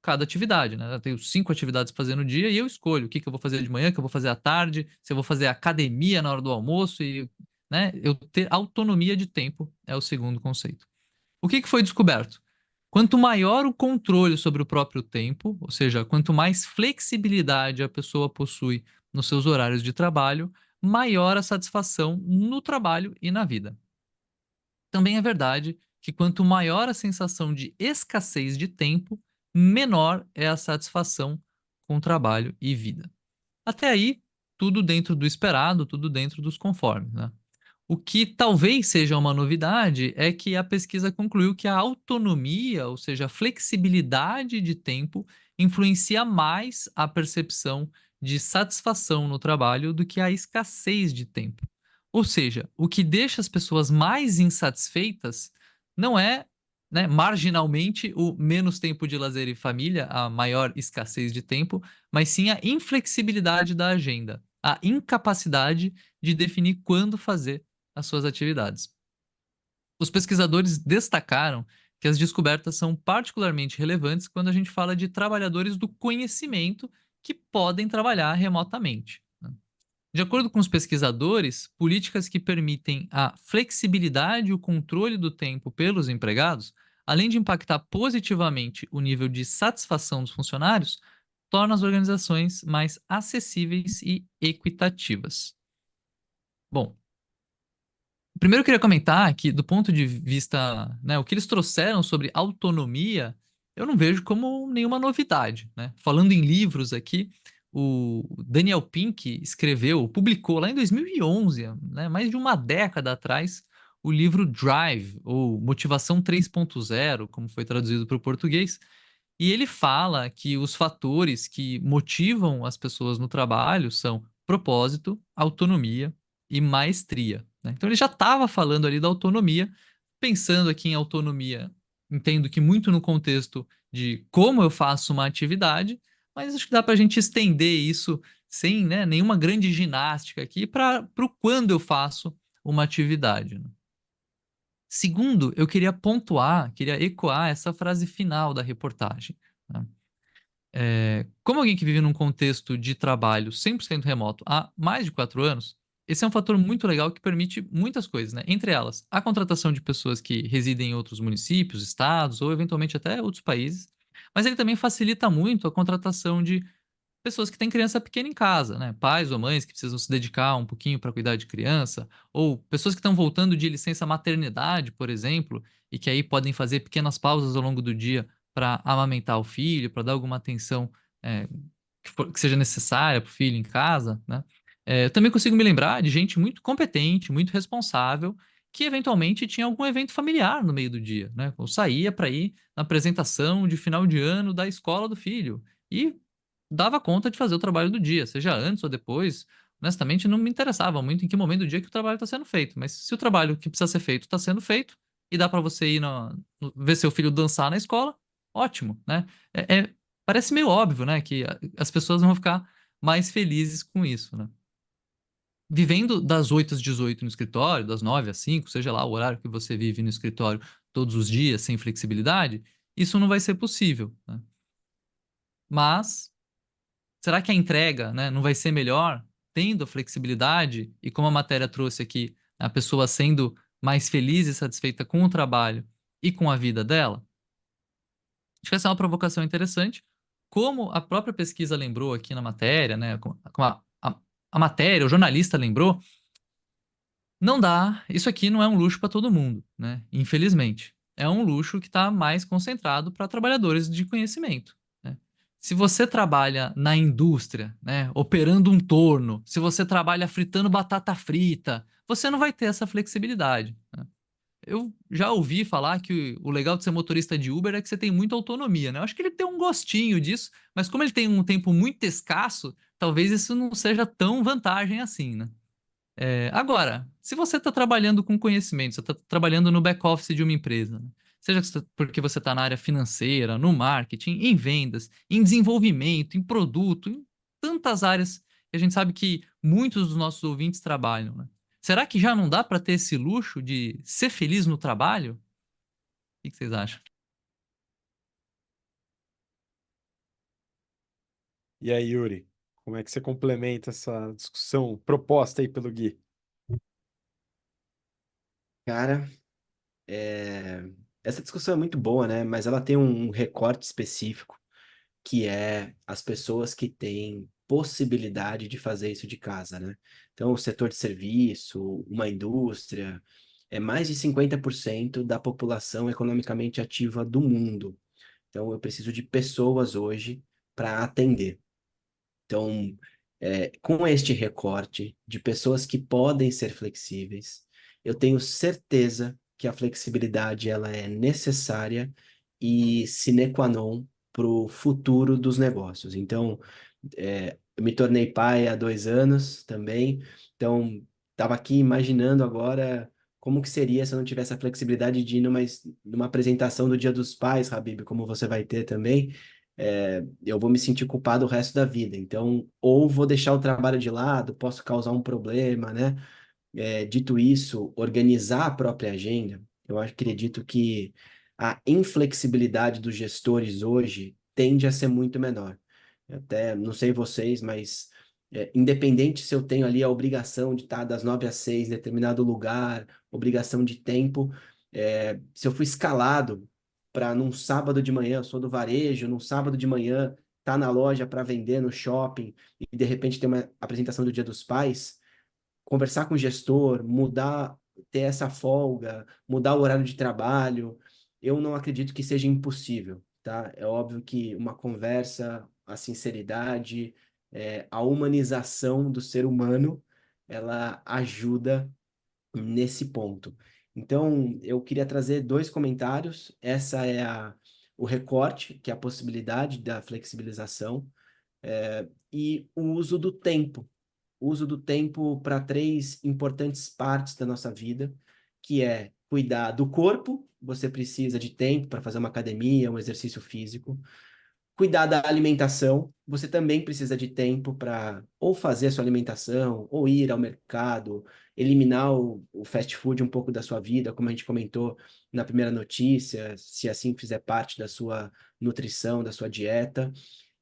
cada atividade, né? Eu tenho 5 atividades para fazer no dia e eu escolho o que que eu vou fazer de manhã, o que eu vou fazer à tarde, se eu vou fazer academia na hora do almoço e, né, eu ter autonomia de tempo é o segundo conceito. O que que foi descoberto? Quanto maior o controle sobre o próprio tempo, ou seja, quanto mais flexibilidade a pessoa possui nos seus horários de trabalho, maior a satisfação no trabalho e na vida. também é verdade que quanto maior a sensação de escassez de tempo, menor é a satisfação com trabalho e vida. Até aí, tudo dentro do esperado, tudo dentro dos conformes, né? O que talvez seja uma novidade é que a pesquisa concluiu que a autonomia, ou seja, a flexibilidade de tempo, influencia mais a percepção de satisfação no trabalho do que a escassez de tempo. Ou seja, o que deixa as pessoas mais insatisfeitas não é, né, marginalmente o menos tempo de lazer e família, a maior escassez de tempo, mas sim a inflexibilidade da agenda, a incapacidade de definir quando fazer as suas atividades. Os pesquisadores destacaram que as descobertas são particularmente relevantes quando a gente fala de trabalhadores do conhecimento que podem trabalhar remotamente, né? De acordo com os pesquisadores, políticas que permitem a flexibilidade e o controle do tempo pelos empregados, além de impactar positivamente o nível de satisfação dos funcionários, tornam as organizações mais acessíveis e equitativas. Bom, primeiro eu queria comentar que, do ponto de vista, né, o que eles trouxeram sobre autonomia, eu não vejo como nenhuma novidade, né? Falando em livros aqui, o Daniel Pink escreveu, publicou lá em 2011, né, mais de uma década atrás, o livro Drive, ou Motivação 3.0, como foi traduzido para o português, e ele fala que os fatores que motivam as pessoas no trabalho são propósito, autonomia e maestria, né? Então ele já estava falando ali da autonomia, pensando aqui em autonomia, entendo que muito no contexto de como eu faço uma atividade, mas acho que dá para a gente estender isso sem, né, nenhuma grande ginástica aqui para o quando eu faço uma atividade, né? Segundo, eu queria pontuar, queria ecoar essa frase final da reportagem, né? Como alguém que vive num contexto de trabalho 100% remoto há mais de 4 anos, esse é um fator muito legal que permite muitas coisas, né? Entre elas, a contratação de pessoas que residem em outros municípios, estados ou eventualmente até outros países, mas ele também facilita muito a contratação de pessoas que têm criança pequena em casa, né? Pais ou mães que precisam se dedicar um pouquinho para cuidar de criança, ou pessoas que estão voltando de licença maternidade, por exemplo, e que aí podem fazer pequenas pausas ao longo do dia para amamentar o filho, para dar alguma atenção eh, que seja necessária para o filho em casa, né? Eu também consigo me lembrar de gente muito competente, muito responsável, que eventualmente tinha algum evento familiar no meio do dia, né? Ou saía para ir na apresentação de final de ano da escola do filho. E dava conta de fazer o trabalho do dia, seja antes ou depois. Honestamente, não me interessava muito em que momento do dia que o trabalho está sendo feito, mas se o trabalho que precisa ser feito está sendo feito e dá para você ir ver seu filho dançar na escola, ótimo, né? Parece meio óbvio, né, que as pessoas vão ficar mais felizes com isso, né? Vivendo das 8 às 18 no escritório, das 9 às 5, seja lá o horário que você vive no escritório todos os dias, sem flexibilidade, isso não vai ser possível, né? Mas será que a entrega, né, não vai ser melhor tendo a flexibilidade e como a matéria trouxe aqui, a pessoa sendo mais feliz e satisfeita com o trabalho e com a vida dela? Acho que essa é uma provocação interessante. Como a própria pesquisa lembrou aqui na matéria, né, como a matéria, o jornalista lembrou, não dá, isso aqui não é um luxo para todo mundo, né, infelizmente. É um luxo que está mais concentrado para trabalhadores de conhecimento, né. Se você trabalha na indústria, né, operando um torno, se você trabalha fritando batata frita, você não vai ter essa flexibilidade, né. Eu já ouvi falar que o legal de ser motorista de Uber é que você tem muita autonomia, né. Eu acho que ele tem um gostinho disso, mas como ele tem um tempo muito escasso, talvez isso não seja tão vantagem assim, né. Agora, se você está trabalhando com conhecimento, você está trabalhando no back-office de uma empresa, né? Seja porque você está na área financeira, no marketing, em vendas, em desenvolvimento, em produto, em tantas áreas que a gente sabe que muitos dos nossos ouvintes trabalham, né? Será que já não dá para ter esse luxo de ser feliz no trabalho? O que vocês acham? E aí, Yuri, como é que você complementa essa discussão proposta aí pelo Gui? Cara, é, essa discussão é muito boa, né? Mas ela tem um recorte específico, que é as pessoas que têm possibilidade de fazer isso de casa, né? Então, o setor de serviço, uma indústria, é mais de 50% da população economicamente ativa do mundo. Então, eu preciso de pessoas hoje para atender. Então, com este recorte de pessoas que podem ser flexíveis, eu tenho certeza que a flexibilidade ela é necessária e sine qua non para o futuro dos negócios. Então, eu me tornei pai há 2 anos também, então estava aqui imaginando agora como que seria se eu não tivesse a flexibilidade de ir numa apresentação do Dia dos Pais, Habib, como você vai ter também, eu vou me sentir culpado o resto da vida. Então, ou vou deixar o trabalho de lado, posso causar um problema, né? Dito isso, organizar a própria agenda, eu acredito que a inflexibilidade dos gestores hoje tende a ser muito menor. Até, não sei vocês, mas independente se eu tenho ali a obrigação de estar das 9 às 6 em determinado lugar, obrigação de tempo, se eu fui escalado para num sábado de manhã, eu sou do varejo, num sábado de manhã, tá na loja para vender no shopping e de repente tem uma apresentação do Dia dos Pais, conversar com o gestor, mudar, ter essa folga, mudar o horário de trabalho, eu não acredito que seja impossível, tá? É óbvio que uma conversa, a sinceridade, a humanização do ser humano, ela ajuda nesse ponto. Então, eu queria trazer 2 comentários. Essa é o recorte, que é a possibilidade da flexibilização, e o uso do tempo. O uso do tempo para 3 importantes partes da nossa vida, que é cuidar do corpo, você precisa de tempo para fazer uma academia, um exercício físico. Cuidar da alimentação, você também precisa de tempo para ou fazer a sua alimentação, ou ir ao mercado, eliminar o fast food um pouco da sua vida, como a gente comentou na primeira notícia, se assim fizer parte da sua nutrição, da sua dieta.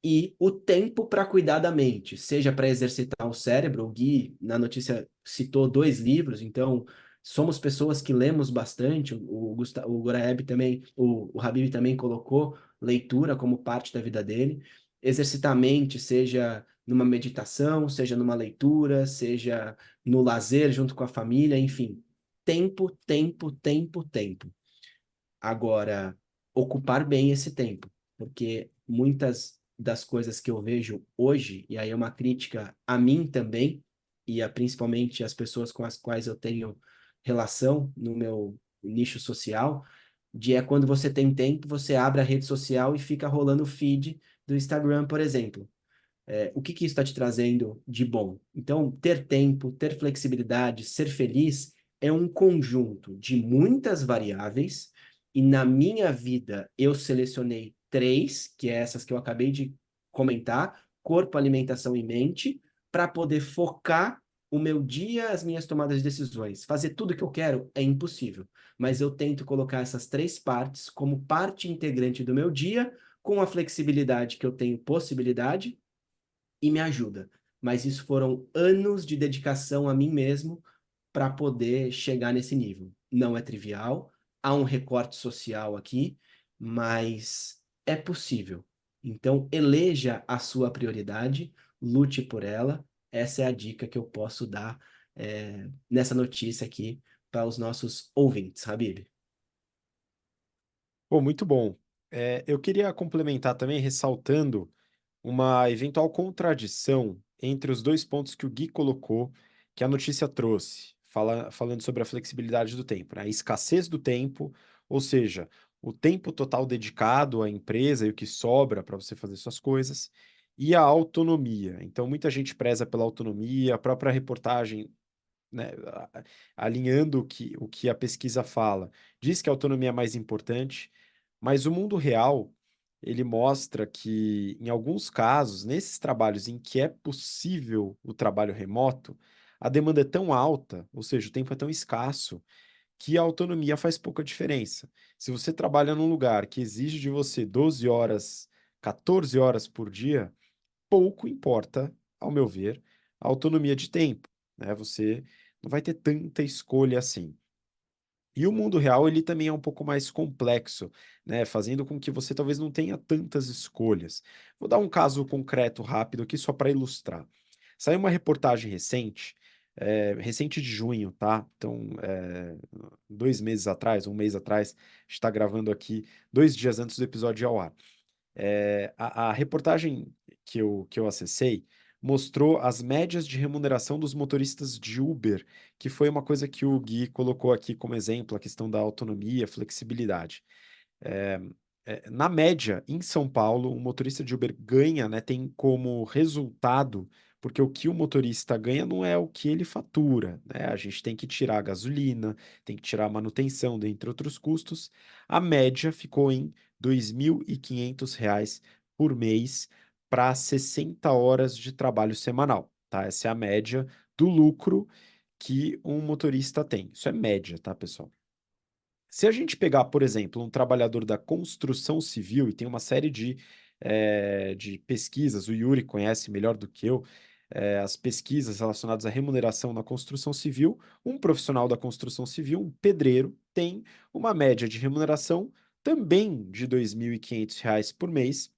E o tempo para cuidar da mente, seja para exercitar o cérebro. O Gui, na notícia, citou 2 livros, então somos pessoas que lemos bastante. O Goraeb também, o Habib também colocou leitura como parte da vida dele. Exercitar a mente, seja numa meditação, seja numa leitura, seja no lazer junto com a família, enfim. Tempo, tempo, tempo, tempo. Agora, ocupar bem esse tempo, porque muitas das coisas que eu vejo hoje, e aí é uma crítica a mim também, e a principalmente as pessoas com as quais eu tenho relação no meu nicho social, de quando você tem tempo, você abre a rede social e fica rolando o feed do Instagram, por exemplo. O que que isso está te trazendo de bom? Então, ter tempo, ter flexibilidade, ser feliz é um conjunto de muitas variáveis, e na minha vida eu selecionei 3, que é essas que eu acabei de comentar: corpo, alimentação e mente, para poder focar o meu dia, as minhas tomadas de decisões. Fazer tudo que eu quero é impossível, mas eu tento colocar essas 3 partes como parte integrante do meu dia, com a flexibilidade que eu tenho possibilidade e me ajuda. Mas isso foram anos de dedicação a mim mesmo para poder chegar nesse nível. Não é trivial, há um recorte social aqui, mas é possível. Então, eleja a sua prioridade, lute por ela. Essa é a dica que eu posso dar nessa notícia aqui para os nossos ouvintes, Habib. Pô, muito bom. Eu queria complementar também, ressaltando uma eventual contradição entre os 2 pontos que o Gui colocou, que a notícia trouxe, falando sobre a flexibilidade do tempo, né? A escassez do tempo, ou seja, o tempo total dedicado à empresa e o que sobra para você fazer suas coisas, e a autonomia. Então, muita gente preza pela autonomia, a própria reportagem, né, alinhando o que a pesquisa fala, diz que a autonomia é mais importante, mas o mundo real, ele mostra que, em alguns casos, nesses trabalhos em que é possível o trabalho remoto, a demanda é tão alta, ou seja, o tempo é tão escasso, que a autonomia faz pouca diferença. Se você trabalha num lugar que exige de você 12 horas, 14 horas por dia, pouco importa, ao meu ver, a autonomia de tempo, né? Você não vai ter tanta escolha assim. E o mundo real, ele também é um pouco mais complexo, né? Fazendo com que você talvez não tenha tantas escolhas. Vou dar um caso concreto rápido aqui só para ilustrar. Saiu uma reportagem recente, recente de junho, tá? Então, 2 meses atrás, um mês atrás, a gente está gravando aqui 2 dias antes do episódio ir ao ar. A reportagem que eu acessei mostrou as médias de remuneração dos motoristas de Uber, que foi uma coisa que o Gui colocou aqui como exemplo, a questão da autonomia, flexibilidade. É, na média, em São Paulo, um motorista de Uber ganha, né, tem como resultado, porque o que o motorista ganha não é o que ele fatura, né? A gente tem que tirar a gasolina, tem que tirar a manutenção, dentre outros custos. A média ficou em R$ 2.500 por mês para 60 horas de trabalho semanal, tá? Essa é a média do lucro que um motorista tem. Isso é média, tá, pessoal? Se a gente pegar, por exemplo, um trabalhador da construção civil, e tem uma série de pesquisas, o Yuri conhece melhor do que eu, as pesquisas relacionadas à remuneração na construção civil, um profissional da construção civil, um pedreiro, tem uma média de remuneração também de R$ 2.500 por mês,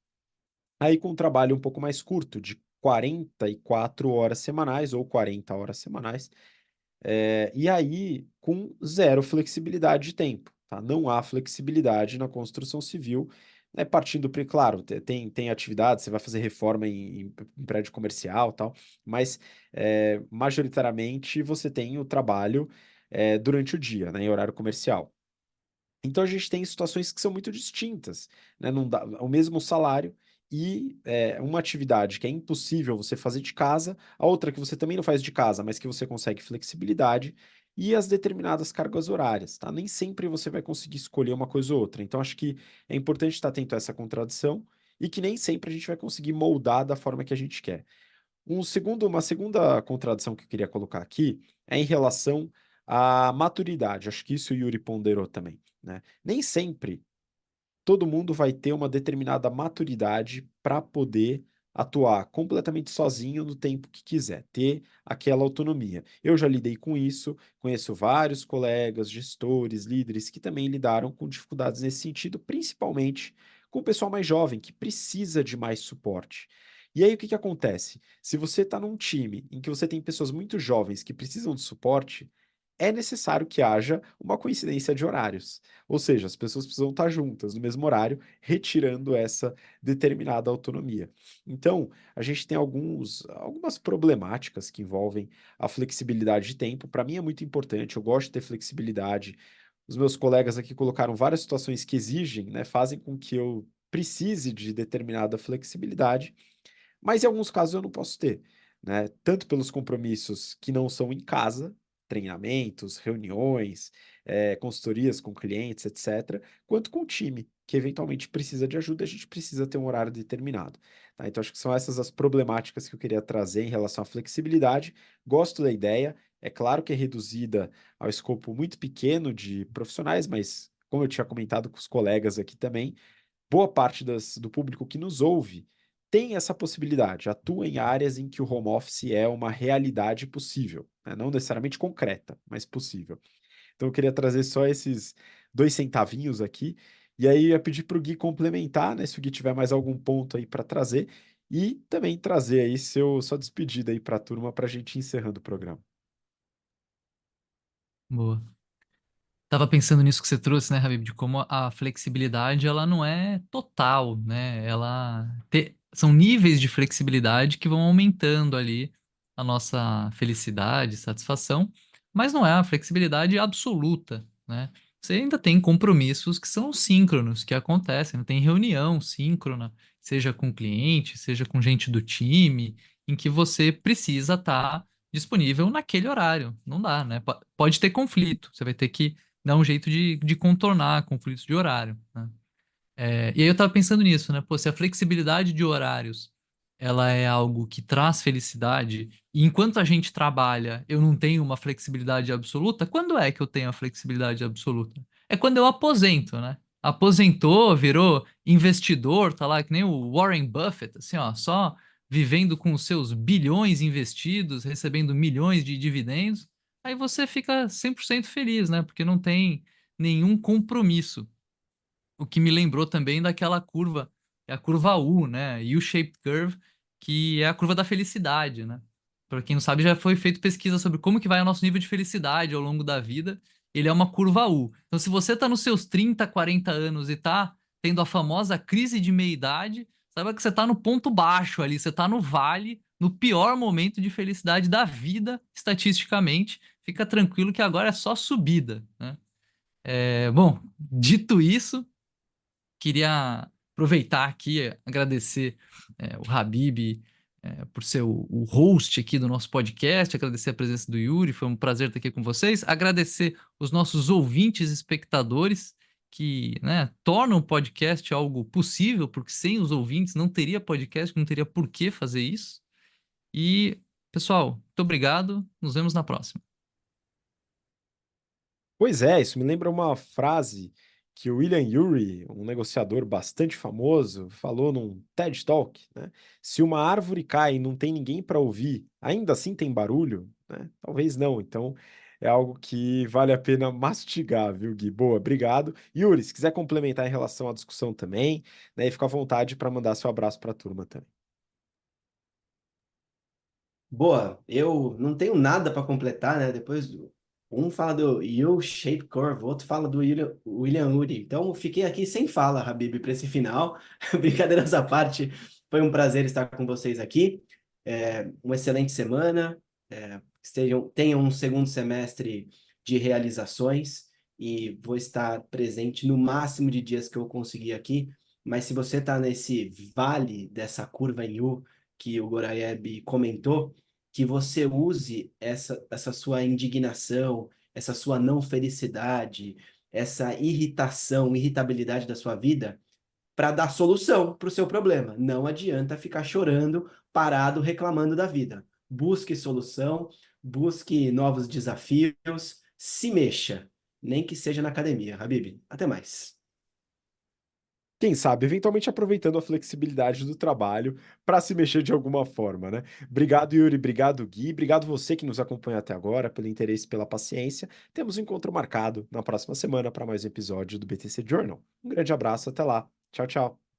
aí com um trabalho um pouco mais curto, de 44 horas semanais ou 40 horas semanais, e aí, com zero flexibilidade de tempo, tá? Não há flexibilidade na construção civil, né? Partindo, claro, tem atividade, você vai fazer reforma em prédio comercial, tal, mas majoritariamente você tem o trabalho durante o dia, né, em horário comercial. Então a gente tem situações que são muito distintas, né? Não dá, o mesmo salário e uma atividade que é impossível você fazer de casa, a outra que você também não faz de casa, mas que você consegue flexibilidade, e as determinadas cargas horárias, tá? Nem sempre você vai conseguir escolher uma coisa ou outra. Então acho que é importante estar atento a essa contradição e que nem sempre a gente vai conseguir moldar da forma que a gente quer. Uma segunda contradição que eu queria colocar aqui é em relação à maturidade. Acho que isso o Yuri ponderou também, né? Nem sempre todo mundo vai ter uma determinada maturidade para poder atuar completamente sozinho no tempo que quiser, ter aquela autonomia. Eu já lidei com isso, conheço vários colegas, gestores, líderes que também lidaram com dificuldades nesse sentido, principalmente com o pessoal mais jovem que precisa de mais suporte. E aí o que que acontece? Se você está num time em que você tem pessoas muito jovens que precisam de suporte, é necessário que haja uma coincidência de horários. Ou seja, as pessoas precisam estar juntas no mesmo horário, retirando essa determinada autonomia. Então, a gente tem algumas problemáticas que envolvem a flexibilidade de tempo. Para mim é muito importante, eu gosto de ter flexibilidade. Os meus colegas aqui colocaram várias situações que exigem, né, fazem com que eu precise de determinada flexibilidade, mas em alguns casos eu não posso ter, né? Tanto pelos compromissos que não são em casa, treinamentos, reuniões, consultorias com clientes, etc., quanto com o time, que eventualmente precisa de ajuda, a gente precisa ter um horário determinado. Tá? Então, acho que são essas as problemáticas que eu queria trazer em relação à flexibilidade. Gosto da ideia, é claro que é reduzida ao escopo muito pequeno de profissionais, mas, como eu tinha comentado com os colegas aqui também, boa parte do público que nos ouve tem essa possibilidade, atua em áreas em que o home office é uma realidade possível, né? Não necessariamente concreta, mas possível. Então eu queria trazer só esses 2 centavinhos aqui, e aí eu ia pedir para o Gui complementar, né? Se o Gui tiver mais algum ponto aí para trazer, e também trazer aí sua despedida aí para a turma para a gente ir encerrando o programa. Boa. Tava pensando nisso que você trouxe, né, Habib, de como a flexibilidade ela não é total, né? São níveis de flexibilidade que vão aumentando ali a nossa felicidade, satisfação, mas não é a flexibilidade absoluta, né? Você ainda tem compromissos que são síncronos, que acontecem, né? Tem reunião síncrona, seja com cliente, seja com gente do time, em que você precisa estar disponível naquele horário. Não dá, né? Pode ter conflito, você vai ter que dar um jeito de contornar conflitos de horário, né? E aí eu tava pensando nisso, né? Pô, se a flexibilidade de horários ela é algo que traz felicidade, e enquanto a gente trabalha, eu não tenho uma flexibilidade absoluta, quando é que eu tenho a flexibilidade absoluta? É quando eu aposento, né? Aposentou, virou investidor, tá lá que nem o Warren Buffett, assim, ó, só vivendo com os seus bilhões investidos, recebendo milhões de dividendos, aí você fica 100% feliz, né? Porque não tem nenhum compromisso. O que me lembrou também daquela curva, é a curva U, né? U-shaped curve, que é a curva da felicidade, né? para quem não sabe, já foi feito pesquisa sobre como que vai o nosso nível de felicidade ao longo da vida. Ele é uma curva U. Então, se você está nos seus 30, 40 anos e está tendo a famosa crise de meia-idade, saiba que você está no ponto baixo ali, você está no vale, no pior momento de felicidade da vida, estatisticamente. Fica tranquilo que agora é só subida, né? Bom, dito isso, queria aproveitar aqui, agradecer o Habib por ser o host aqui do nosso podcast, agradecer a presença do Yuri, foi um prazer estar aqui com vocês, agradecer os nossos ouvintes e espectadores que, né, tornam o podcast algo possível, porque sem os ouvintes não teria podcast, não teria por que fazer isso. E, pessoal, muito obrigado, nos vemos na próxima. Pois é, isso me lembra uma frase que o William Ury, um negociador bastante famoso, falou num TED Talk, né? Se uma árvore cai e não tem ninguém para ouvir, ainda assim tem barulho, né? Talvez não. Então é algo que vale a pena mastigar, viu, Gui? Boa, obrigado. Yuri, se quiser complementar em relação à discussão também, né? E fica à vontade para mandar seu abraço para a turma também. Boa, eu não tenho nada para completar, né? Um fala do U-Shape Curve, o outro fala do William Ury. Então, eu fiquei aqui sem fala, Habib, para esse final. Brincadeiras à parte, foi um prazer estar com vocês aqui. Uma excelente semana. Tenham um segundo semestre de realizações e vou estar presente no máximo de dias que eu conseguir aqui. Mas se você está nesse vale dessa curva em U que o Goraieb comentou, que você use essa sua indignação, essa sua não felicidade, essa irritação, irritabilidade da sua vida para dar solução para o seu problema. Não adianta ficar chorando, parado, reclamando da vida. Busque solução, busque novos desafios, se mexa, nem que seja na academia. Habib, até mais. Quem sabe, eventualmente aproveitando a flexibilidade do trabalho para se mexer de alguma forma, né? Obrigado, Yuri, obrigado, Gui, obrigado você que nos acompanha até agora, pelo interesse e pela paciência. Temos um encontro marcado na próxima semana para mais um episódio do BTC Journal. Um grande abraço, até lá. Tchau, tchau.